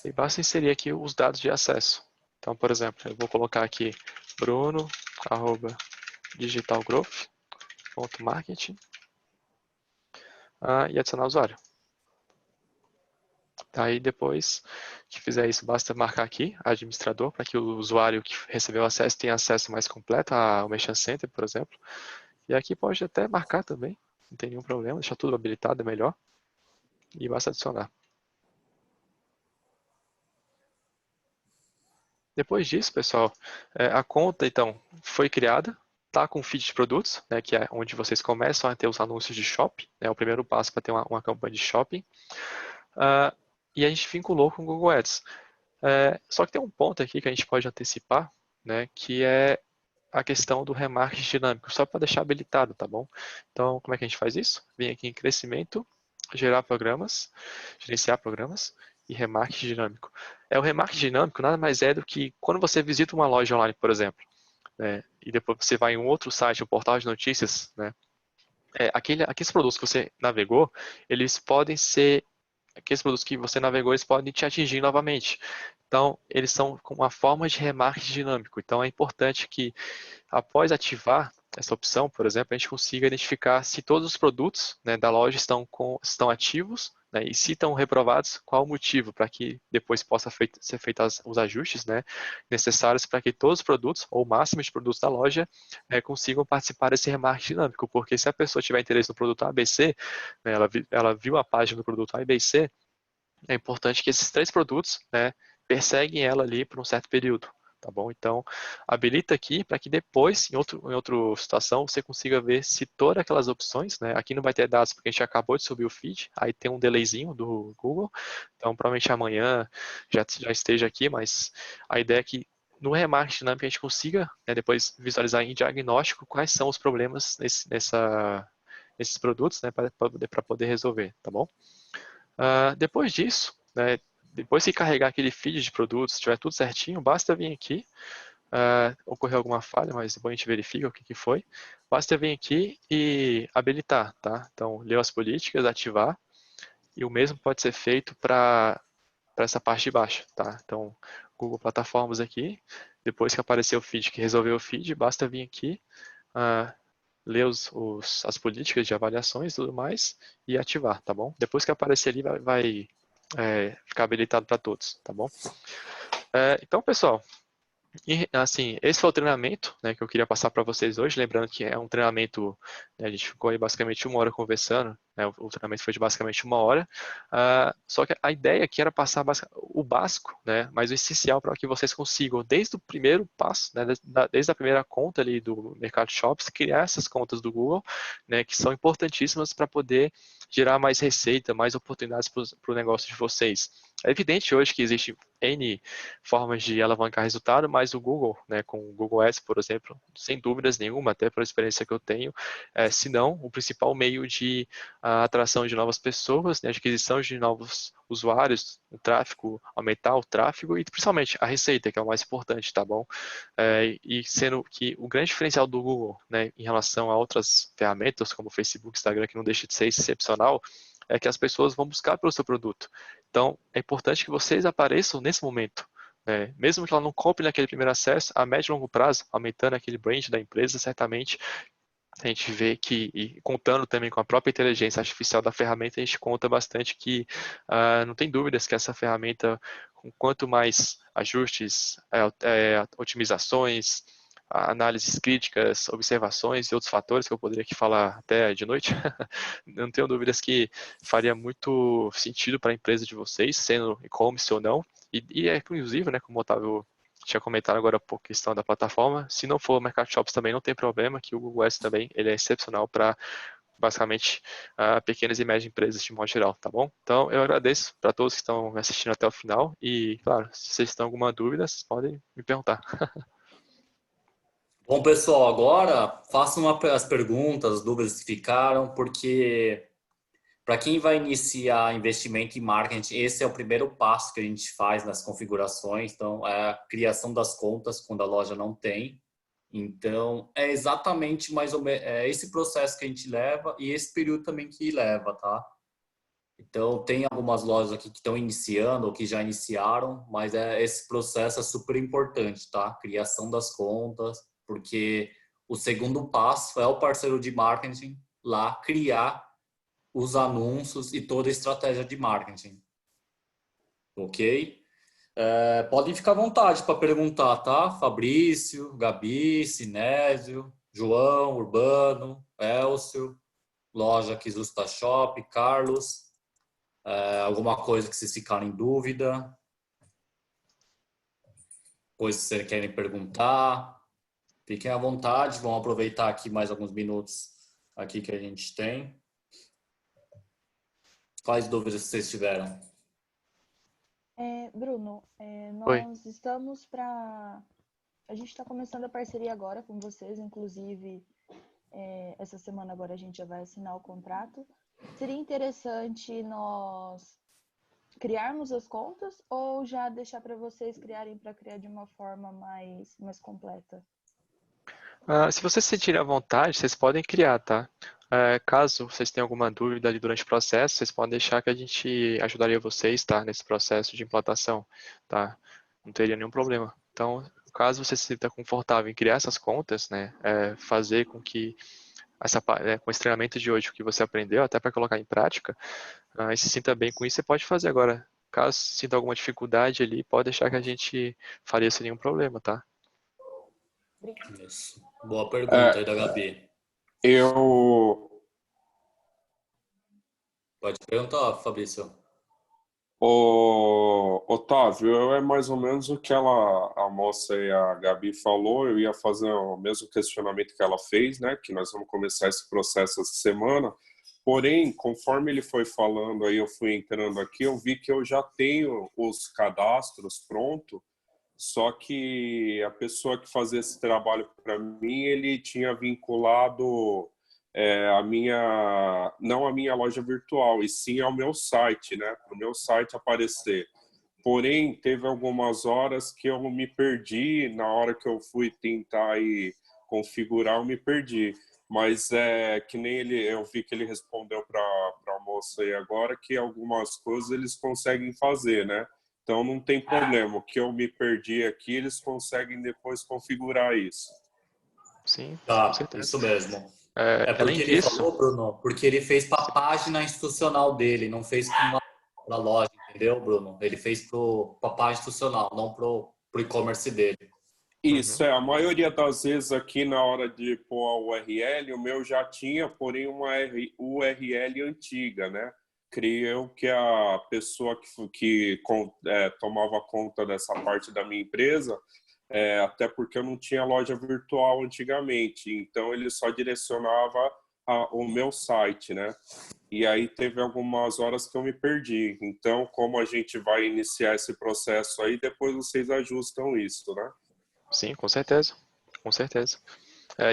E basta inserir aqui os dados de acesso. Então, por exemplo, eu vou colocar aqui bruno@digitalgrowth.marketing e adicionar o usuário. Aí depois que fizer isso, basta marcar aqui administrador, para que o usuário que recebeu acesso tenha acesso mais completo ao Merchant Center, por exemplo. E aqui pode até marcar também, não tem nenhum problema, deixar tudo habilitado é melhor. E basta adicionar. Depois disso, pessoal, a conta, então, foi criada, está com o feed de produtos, né, que é onde vocês começam a ter os anúncios de shopping, é o primeiro passo para ter uma campanha de shopping. E a gente vinculou com o Google Ads. Só que tem um ponto aqui que a gente pode antecipar, né, que é a questão do remarketing dinâmico, só para deixar habilitado, tá bom? Então, como é que a gente faz isso? Vem aqui em crescimento, gerenciar programas e remarketing dinâmico. O remarketing dinâmico nada mais é do que quando você visita uma loja online, por exemplo, né, e depois você vai em um outro site, um portal de notícias, né, aqueles produtos que você navegou, eles podem ser aqueles produtos que você navegou, eles podem te atingir novamente. Então, eles são uma forma de remarketing dinâmico. Então, é importante que, após ativar essa opção, por exemplo, a gente consiga identificar se todos os produtos, né, da loja estão ativos, né, e se estão reprovados, qual o motivo, para que depois possa ser feitos os ajustes, né, necessários para que todos os produtos, ou o máximo de produtos da loja, consigam participar desse remarketing dinâmico. Porque se a pessoa tiver interesse no produto ABC, né, ela viu a página do produto A e B e C, é importante que esses 3 produtos, né, perseguem ela ali por um certo período, tá bom? Então, habilita aqui para que depois, em outra situação, você consiga ver se todas aquelas opções, né, aqui não vai ter dados porque a gente acabou de subir o feed, aí tem um delayzinho do Google, então provavelmente amanhã já esteja aqui, mas a ideia é que no remarketing dinâmico a gente consiga, né, depois visualizar em diagnóstico quais são os problemas nesses produtos, né, para poder resolver, tá bom? Depois disso, né, depois que carregar aquele feed de produtos, se tiver tudo certinho, basta vir aqui, ocorreu alguma falha, mas depois a gente verifica o que foi, basta vir aqui e habilitar, tá? Então, ler as políticas, ativar, e o mesmo pode ser feito para essa parte de baixo, tá? Então, Google Plataformas aqui, depois que aparecer o feed, que resolveu o feed, basta vir aqui, ler as políticas de avaliações e tudo mais e ativar, tá bom? Depois que aparecer ali, vai ficar habilitado para todos, tá bom? Então, pessoal, e, assim, esse foi o treinamento, né, que eu queria passar para vocês hoje, lembrando que é um treinamento, né, a gente ficou aí basicamente 1 hora conversando, né, o treinamento foi de basicamente 1 hora, só que a ideia aqui era passar o básico, né, mas o essencial para que vocês consigam, desde o primeiro passo, né, desde a primeira conta ali do Mercado Shops, criar essas contas do Google, né, que são importantíssimas para poder gerar mais receita, mais oportunidades para o negócio de vocês. É evidente hoje que existe N formas de alavancar resultado, mas o Google, né, com o Google Ads, por exemplo, sem dúvidas nenhuma, até pela experiência que eu tenho, se não o principal meio de atração de novas pessoas, né, de aquisição de novos usuários, o tráfego, aumentar o tráfego e principalmente a receita, que é o mais importante, tá bom? E sendo que o grande diferencial do Google, né, em relação a outras ferramentas como Facebook, Instagram, que não deixa de ser excepcional, é que as pessoas vão buscar pelo seu produto. Então, é importante que vocês apareçam nesse momento. Mesmo que ela não compre naquele primeiro acesso, a médio e longo prazo, aumentando aquele brand da empresa, certamente a gente vê que, e contando também com a própria inteligência artificial da ferramenta, a gente conta bastante que não tem dúvidas que essa ferramenta, com quanto mais ajustes, otimizações, análises críticas, observações e outros fatores que eu poderia aqui falar até de noite, não tenho dúvidas que faria muito sentido para a empresa de vocês, sendo e-commerce ou não, e é inclusive, né, como o Otávio tinha comentado agora por questão da plataforma, se não for o Mercado Shops também não tem problema, que o Google Ads também ele é excepcional para basicamente pequenas e médias empresas de modo geral, tá bom? Então eu agradeço para todos que estão assistindo até o final e, claro, se vocês têm alguma dúvida, vocês podem me perguntar. Bom, pessoal, agora façam as perguntas, as dúvidas que ficaram, porque para quem vai iniciar investimento em marketing, esse é o primeiro passo que a gente faz nas configurações. Então, é a criação das contas quando a loja não tem. Então, é exatamente mais ou menos esse processo que a gente leva e esse período também que leva, tá? Então, tem algumas lojas aqui que estão iniciando ou que já iniciaram, mas esse processo é super importante, tá? Criação das contas, porque o segundo passo é o parceiro de marketing lá criar os anúncios e toda a estratégia de marketing. Ok? Podem ficar à vontade para perguntar, tá? Fabrício, Gabi, Sinésio, João, Urbano, Elcio, loja Kizusta Shop, Carlos. Alguma coisa que vocês ficaram em dúvida? Coisa que vocês querem perguntar? Fiquem à vontade, vamos aproveitar aqui mais alguns minutos aqui que a gente tem. Quais dúvidas vocês tiveram? Bruno, Oi. nós estamos para... A gente está começando a parceria agora com vocês, inclusive essa semana agora a gente já vai assinar o contrato. Seria interessante nós criarmos as contas ou já deixar para vocês criarem para criar de uma forma mais completa? Se vocês se sentirem à vontade, vocês podem criar, tá? Caso vocês tenham alguma dúvida ali durante o processo, vocês podem deixar que a gente ajudaria vocês, tá? Nesse processo de implantação, tá? Não teria nenhum problema. Então, caso você se sinta confortável em criar essas contas, né? Fazer com que com esse treinamento de hoje, o que você aprendeu, até para colocar em prática, e se sinta bem com isso, você pode fazer agora. Caso sinta alguma dificuldade ali, pode deixar que a gente faria sem nenhum problema, tá? Obrigada. Isso. Boa pergunta aí da Gabi. Eu, Pode perguntar, Fabrício. Otávio, é mais ou menos o que a moça e a Gabi falou. Eu ia fazer o mesmo questionamento que ela fez, né? Que nós vamos começar esse processo essa semana. Porém, conforme ele foi falando, aí eu fui entrando aqui, eu vi que eu já tenho os cadastros prontos. Só que a pessoa que fazia esse trabalho para mim, ele tinha vinculado não a minha loja virtual, e sim ao meu site, né? Para o meu site aparecer. Porém, teve algumas horas que eu me perdi, na hora que eu fui tentar aí configurar, eu me perdi. Mas que nem eu vi que ele respondeu para a moça aí agora que algumas coisas eles conseguem fazer, né? Então não tem problema. O que eu me perdi aqui, eles conseguem depois configurar isso. Sim, com Tá, certeza. isso mesmo. É, além Porque ele disso, falou, Bruno, porque ele fez para a página institucional dele, não fez para a loja, entendeu, Bruno? Ele fez para a página institucional, não para o e-commerce dele. Isso, a maioria das vezes aqui na hora de pôr a URL, o meu já tinha, porém uma URL antiga, né? Creio que a pessoa que tomava conta dessa parte da minha empresa, até porque eu não tinha loja virtual antigamente, então ele só direcionava o meu site, né? E aí teve algumas horas que eu me perdi. Então, como a gente vai iniciar esse processo aí, depois vocês ajustam isso, né? sim, com certeza, com certeza.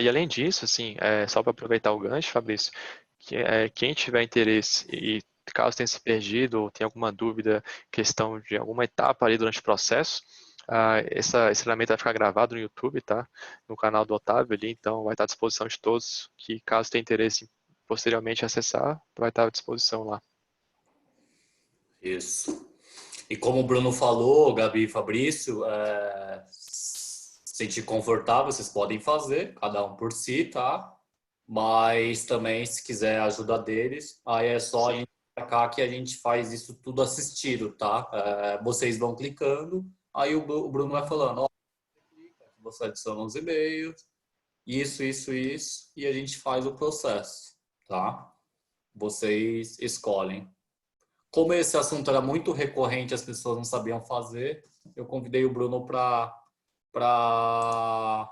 E além disso, assim, só para aproveitar o gancho, Fabrício, quem tiver interesse e caso tenha se perdido ou tenha alguma dúvida, questão de alguma etapa ali durante o processo, esse treinamento vai ficar gravado no YouTube, tá? No canal do Otávio ali, então vai estar à disposição de todos que caso tenha interesse em posteriormente acessar, vai estar à disposição lá. Isso. E como o Bruno falou, Gabi e Fabrício, se sentir confortável, vocês podem fazer, cada um por si, tá? Mas também, se quiser a ajuda deles, aí é só a Sim, gente marcar que a gente faz isso tudo assistido, tá? Vocês vão clicando, aí o Bruno vai falando, ó, você adiciona os e-mails, isso, e a gente faz o processo, tá? Vocês escolhem. Como esse assunto era muito recorrente, as pessoas não sabiam fazer, eu convidei o Bruno para falar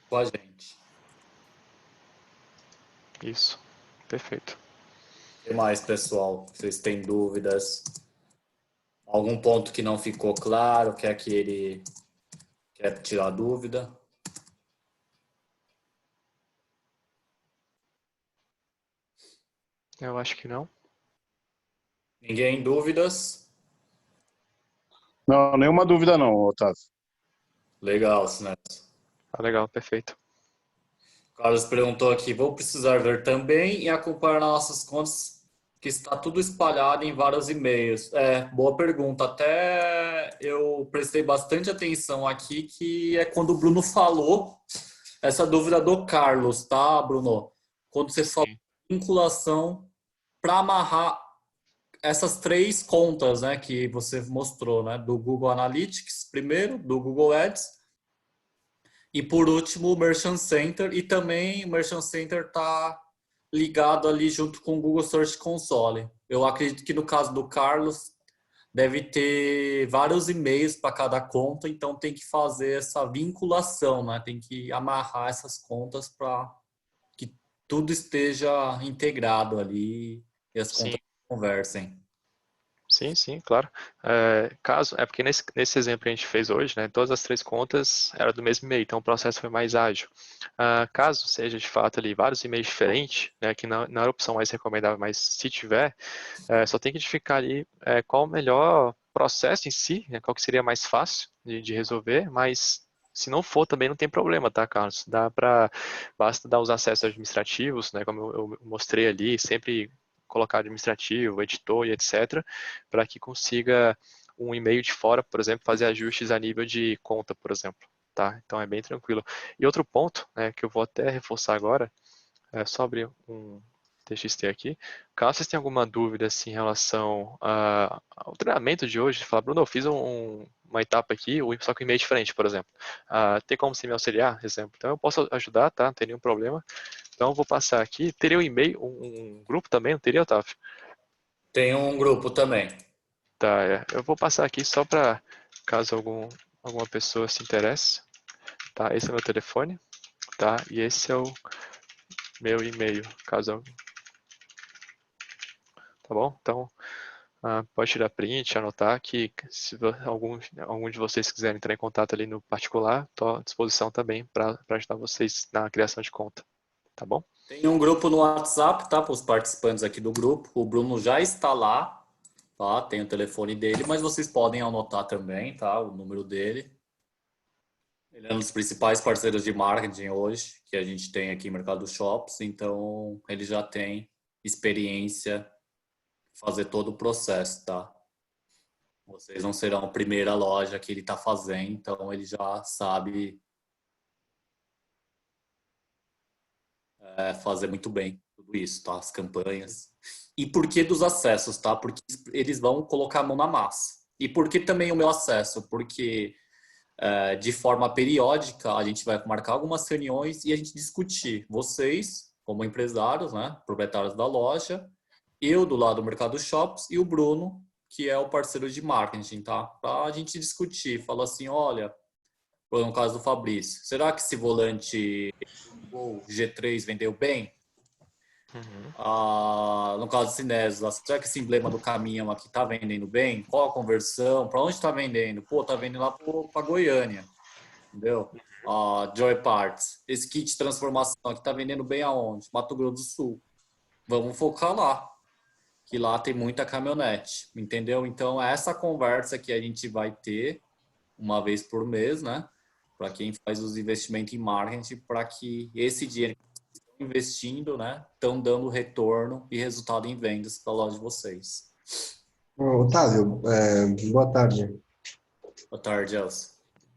com a gente. isso, perfeito. O que mais, pessoal? Vocês têm dúvidas? Algum ponto que não ficou claro? Quer que ele quer tirar dúvida? Eu acho que não. Ninguém dúvidas? Não, nenhuma dúvida não, Otávio. Legal, Sinécio. Legal, perfeito. Carlos perguntou aqui, vou precisar ver também e acompanhar nossas contas, que está tudo espalhado em vários e-mails. Boa pergunta. Até eu prestei bastante atenção aqui, que é quando o Bruno falou essa dúvida do Carlos, tá, Bruno? Quando você falou Sim. vinculação para amarrar essas três contas, né, que você mostrou, né, do Google Analytics primeiro, do Google Ads, e por último o Merchant Center, e também o Merchant Center está ligado ali junto com o Google Search Console. Eu acredito que no caso do Carlos deve ter vários e-mails para cada conta, então tem que fazer essa vinculação, né? Tem que amarrar essas contas para que tudo esteja integrado ali e as Sim. contas conversem. Sim, claro. Porque nesse exemplo que a gente fez hoje, né, todas as três contas eram do mesmo e-mail, então o processo foi mais ágil. Caso seja de fato ali vários e-mails diferentes, né, que não era a opção mais recomendável, mas se tiver, só tem que identificar ali qual o melhor processo em si, né, qual que seria mais fácil de resolver, mas se não for também não tem problema, tá, Carlos? Basta dar os acessos administrativos, né, como eu mostrei ali, sempre colocar administrativo, editor e etc, para que consiga um e-mail de fora, por exemplo, fazer ajustes a nível de conta, por exemplo. Tá? Então é bem tranquilo. E outro ponto, né, que eu vou até reforçar agora, é só abrir um TXT aqui. Caso vocês tenham alguma dúvida assim, em relação ao treinamento de hoje, falar, Bruno, eu fiz uma etapa aqui, só com e-mail diferente, por exemplo. Tem como você me auxiliar, exemplo? Então eu posso ajudar, tá? Não tem nenhum problema. Então eu vou passar aqui. Teria um e-mail, um grupo também, não teria, Otávio? Tem um grupo também. Tá, eu vou passar aqui só para caso alguma pessoa se interesse. Tá, esse é meu telefone, tá? E esse é o meu e-mail, caso, tá bom? Então, pode tirar print, anotar que se algum de vocês quiserem entrar em contato ali no particular, estou à disposição também para ajudar vocês na criação de conta, tá bom? Tem um grupo no WhatsApp, tá? Para os participantes aqui do grupo. O Bruno já está lá, tá? Tem o telefone dele, mas vocês podem anotar também, tá? O número dele. Ele é um dos principais parceiros de marketing hoje que a gente tem aqui em Mercado Shops, então ele já tem experiência em fazer todo o processo, tá? Vocês não serão a primeira loja que ele está fazendo, então ele já sabe fazer muito bem tudo isso, tá? As campanhas. E por que dos acessos, tá? Porque eles vão colocar a mão na massa. E por que também o meu acesso? Porque de forma periódica a gente vai marcar algumas reuniões e a gente discutir. Vocês, como empresários, né? Proprietários da loja, eu do lado do Mercado Shops e o Bruno, que é o parceiro de marketing, tá? Para a gente discutir. Fala assim, olha, no caso do Fabrício, será que esse volante G3 vendeu bem? No caso do Cinesa, será que esse emblema do caminhão aqui tá vendendo bem? Qual a conversão? Para onde tá vendendo? Pô, tá vendendo lá para Goiânia, entendeu? Joy Parts. Esse kit de transformação aqui tá vendendo bem aonde? Mato Grosso do Sul. Vamos focar lá, que lá tem muita caminhonete, entendeu? Então, essa conversa que a gente vai ter uma vez por mês, né? Para quem faz os investimentos em marketing, para que esse dinheiro investindo, né, estão dando retorno e resultado em vendas para a loja de vocês. Otávio, boa tarde. Boa tarde, Elcio.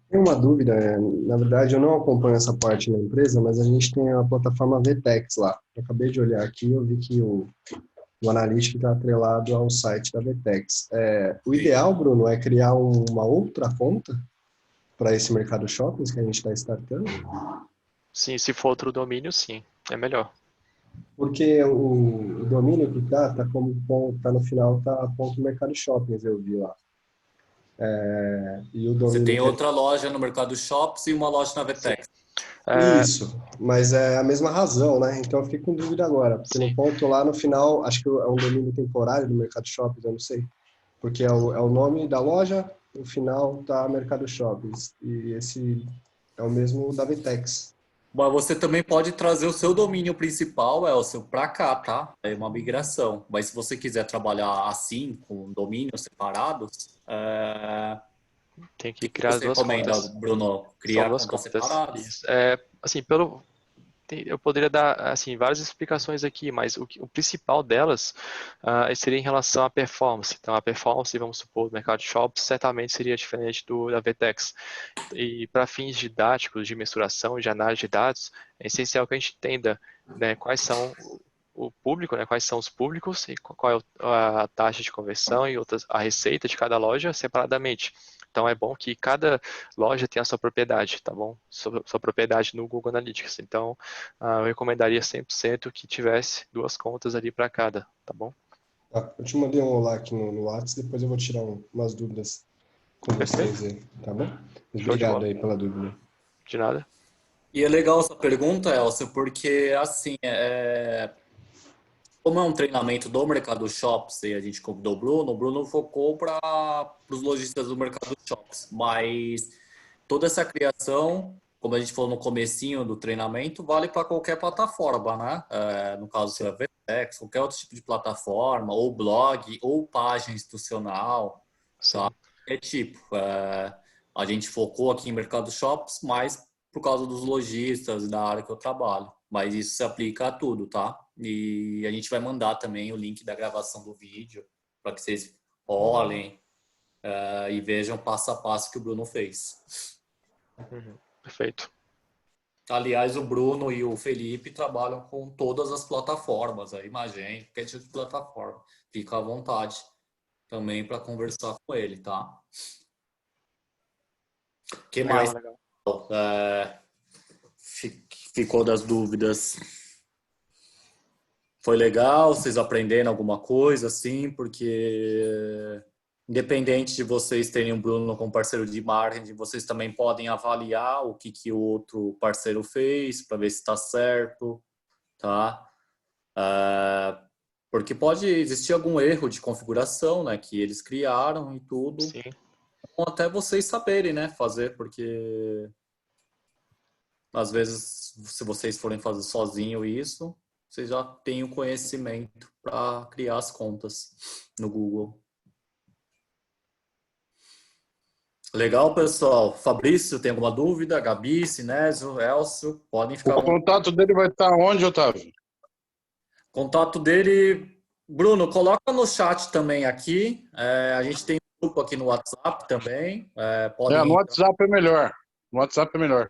Tenho uma dúvida, na verdade eu não acompanho essa parte na empresa, mas a gente tem a plataforma VTEX lá. Eu acabei de olhar aqui e eu vi que o Analytics está atrelado ao site da VTEX. O ideal, Bruno, é criar uma outra conta para esse mercado shoppings que a gente está startando? Sim, se for outro domínio, sim, é melhor. Porque o domínio que tá como ponto, tá no final, tá ponto mercado shoppings, eu vi lá. E o Você domínio tem outra loja no Mercado Shops e uma loja na VTEX. Isso, mas é a mesma razão, né? Então eu fiquei com dúvida agora, porque no ponto lá no final, acho que é um domínio temporário do Mercado Shoppings, eu não sei, porque é o nome da loja, no final tá Mercado Shoppings, e esse é o mesmo da Vitex. Mas você também pode trazer o seu domínio principal, Elcio, para cá, tá? É uma migração. Mas se você quiser trabalhar assim, com domínios separados, o Tem que que criar você duas recomenda, contas. Bruno? São Criar duas contas contas. separadas? Isso. Assim, eu poderia dar assim várias explicações aqui, mas o principal delas seria em relação à performance. Então, a performance, vamos supor, do Mercado Shops, certamente seria diferente da VTEX. E para fins didáticos, de mensuração, de análise de dados, é essencial que a gente entenda, né, quais são o público, né, quais são os públicos e qual é a taxa de conversão e a receita de cada loja separadamente. Então é bom que cada loja tenha a sua propriedade, tá bom? Sua propriedade no Google Analytics. Então eu recomendaria 100% que tivesse duas contas ali para cada, tá bom? Tá, eu te mandei um olá aqui no WhatsApp, depois eu vou tirar umas dúvidas com vocês aí, tá bom? Show de Obrigado bola. aí pela dúvida. De nada. E é legal essa pergunta, Elcio, porque assim, como é um treinamento do Mercado Shops e a gente convidou o Bruno focou para os lojistas do Mercado Shops, mas toda essa criação, como a gente falou no comecinho do treinamento, vale para qualquer plataforma, né? No caso, se é VTEX, qualquer outro tipo de plataforma, ou blog, ou página institucional, tá? Sim. É tipo, a gente focou aqui em Mercado Shops, mas por causa dos lojistas e da área que eu trabalho. Mas isso se aplica a tudo, tá? E a gente vai mandar também o link da gravação do vídeo para que vocês olhem e vejam passo a passo que o Bruno fez. Perfeito. Aliás, o Bruno e o Felipe trabalham com todas as plataformas, a Imagem, qualquer tipo de plataforma. Fica à vontade também para conversar com ele, tá? O que mais Legal. ficou das dúvidas? Foi legal vocês aprenderam alguma coisa, assim, porque independente de vocês terem o Bruno como parceiro de marketing, vocês também podem avaliar o que o outro parceiro fez para ver se está certo, tá? Porque pode existir algum erro de configuração, né, que eles criaram e tudo, Sim. ou até vocês saberem, né, fazer, porque às vezes, se vocês forem fazer sozinho isso, vocês já têm o conhecimento para criar as contas no Google. Legal, pessoal. Fabrício, tem alguma dúvida? Gabi, Sinésio, Elcio, podem ficar. O contato dele vai estar onde, Otávio? Contato dele, Bruno, coloca no chat também aqui. A gente tem um grupo aqui no WhatsApp também. No WhatsApp é melhor. No WhatsApp é melhor.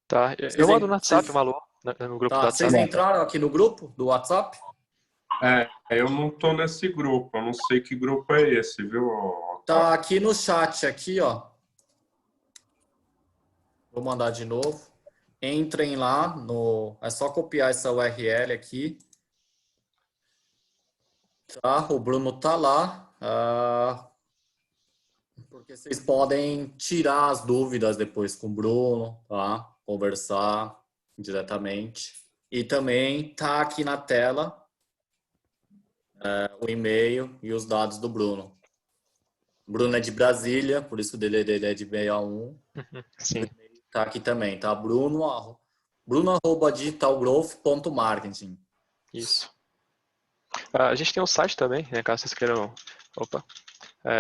Tá, eu mando no WhatsApp, Malu, no grupo do Tá, vocês WhatsApp. entraram aqui no grupo do WhatsApp? Eu não tô nesse grupo, eu não sei que grupo é esse, viu? Tá aqui no chat, aqui, ó. Vou mandar de novo. Entrem lá no... É só copiar essa URL aqui. Tá? O Bruno tá lá. Porque vocês podem tirar as dúvidas depois com o Bruno, tá? Conversar diretamente. E também tá aqui na tela o e-mail e os dados do Bruno. O Bruno é de Brasília, por isso o dele é de 61. Sim. Tá aqui também, tá? Bruno@digitalgrowth.marketing. Isso. A gente tem um site também, né, caso vocês queiram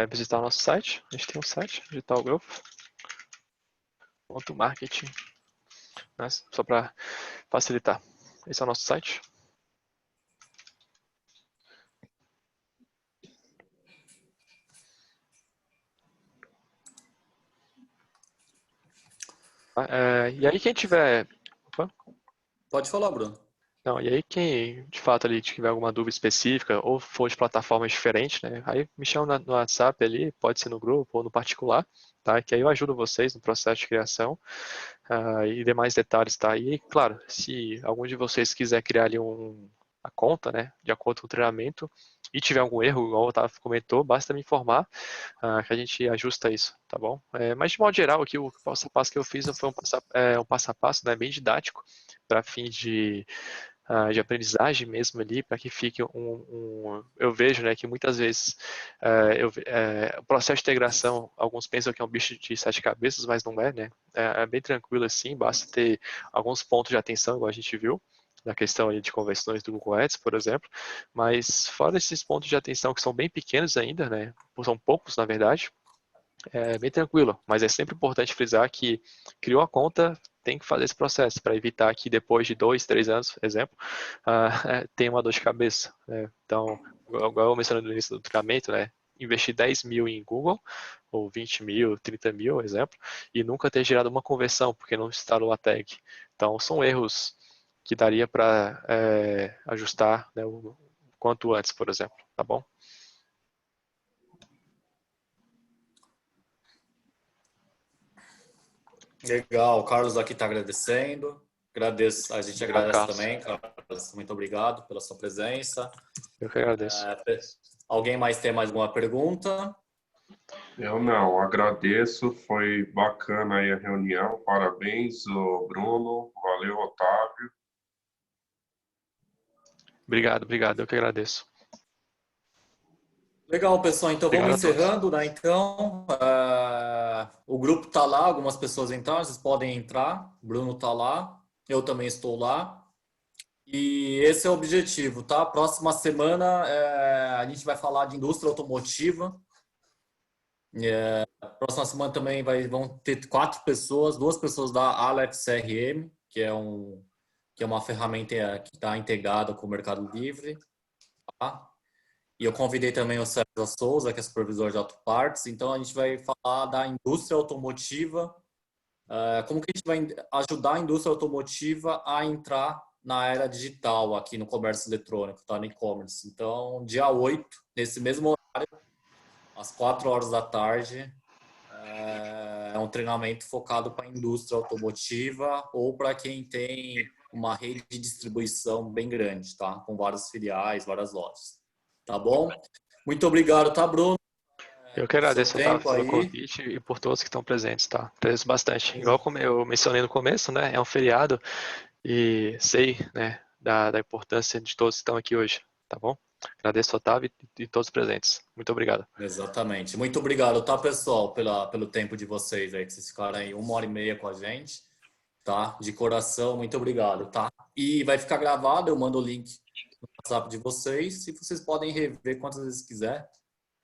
visitar o nosso site. A gente tem um site, digitalgrowth.marketing, né, só para facilitar. Esse é o nosso site. E aí quem tiver... Opa. Pode falar, Bruno. Não, e aí quem de fato ali tiver alguma dúvida específica ou for de plataformas diferentes, né, aí me chama no WhatsApp ali, pode ser no grupo ou no particular, tá? Que aí eu ajudo vocês no processo de criação e demais detalhes, tá? E claro, se algum de vocês quiser criar ali a conta, né, de acordo com o treinamento e tiver algum erro, igual o Otávio comentou, basta me informar que a gente ajusta isso, tá bom? Mas de modo geral aqui o passo a passo que eu fiz foi um passo a passo, né, bem didático para fim de aprendizagem mesmo ali, para que fique eu vejo, né, que muitas vezes o processo de integração, alguns pensam que é um bicho de 7 cabeças, mas não é, né? É bem tranquilo assim, basta ter alguns pontos de atenção, igual a gente viu, na questão aí de conversões do Google Ads, por exemplo, mas fora esses pontos de atenção que são bem pequenos ainda, né, são poucos na verdade, é bem tranquilo, mas é sempre importante frisar que criou a conta, tem que fazer esse processo para evitar que depois de 2, 3 anos, exemplo, tenha uma dor de cabeça, né? Então, igual eu mencionei no início do treinamento, né, investir 10 mil em Google, ou 20 mil, 30 mil, exemplo, e nunca ter gerado uma conversão, porque não instalou a tag. Então, são erros que daria para ajustar, né, o quanto antes, por exemplo, tá bom? Legal, o Carlos aqui está agradecendo. A gente agradece Carlos. também, Carlos. Muito obrigado pela sua presença. Eu que agradeço. Alguém mais tem mais alguma pergunta? Eu não, agradeço, foi bacana aí a reunião, parabéns, Bruno, valeu, Otávio. Obrigado, eu que agradeço. Legal, pessoal, então Obrigado vamos encerrando, né? Então, o grupo está lá, algumas pessoas entraram, vocês podem entrar, o Bruno está lá, eu também estou lá. E esse é o objetivo, tá? Próxima semana a gente vai falar de indústria automotiva. Próxima semana também vão ter 4 pessoas, 2 pessoas da Aleph CRM, que é uma ferramenta que está integrada com o Mercado Livre, tá? E eu convidei também o César Souza, que é supervisor de autopartes. Então, a gente vai falar da indústria automotiva, como que a gente vai ajudar a indústria automotiva a entrar na era digital aqui no comércio eletrônico, tá? No e-commerce. Então, dia 8, nesse mesmo horário, às 4 horas da tarde, é um treinamento focado para a indústria automotiva ou para quem tem uma rede de distribuição bem grande, tá? Com várias filiais, várias lojas. Tá bom? Muito obrigado, tá, Bruno? Eu que agradeço, Seu Otávio, tempo pelo aí. convite e por todos que estão presentes, tá? Agradeço bastante. Igual como eu mencionei no começo, né? É um feriado e sei, né, da importância de todos que estão aqui hoje, tá bom? Agradeço, Otávio, e todos os presentes. Muito obrigado. Exatamente. Muito obrigado, tá, pessoal, pelo tempo de vocês aí, que vocês ficaram aí 1h30 com a gente, tá? De coração, muito obrigado, tá? E vai ficar gravado, eu mando o link no WhatsApp de vocês, e vocês podem rever quantas vezes quiser,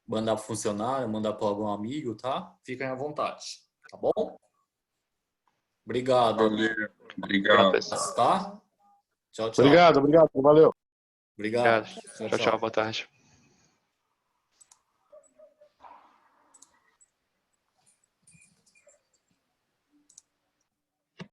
mandar para funcionário, mandar para algum amigo, tá? Fiquem à vontade, tá bom? Obrigado, Valeu, Obrigado, obrigado. pessoal. tá? Tchau, tchau. Obrigado, valeu. Obrigado. Obrigado. Tchau, tchau. Boa tarde.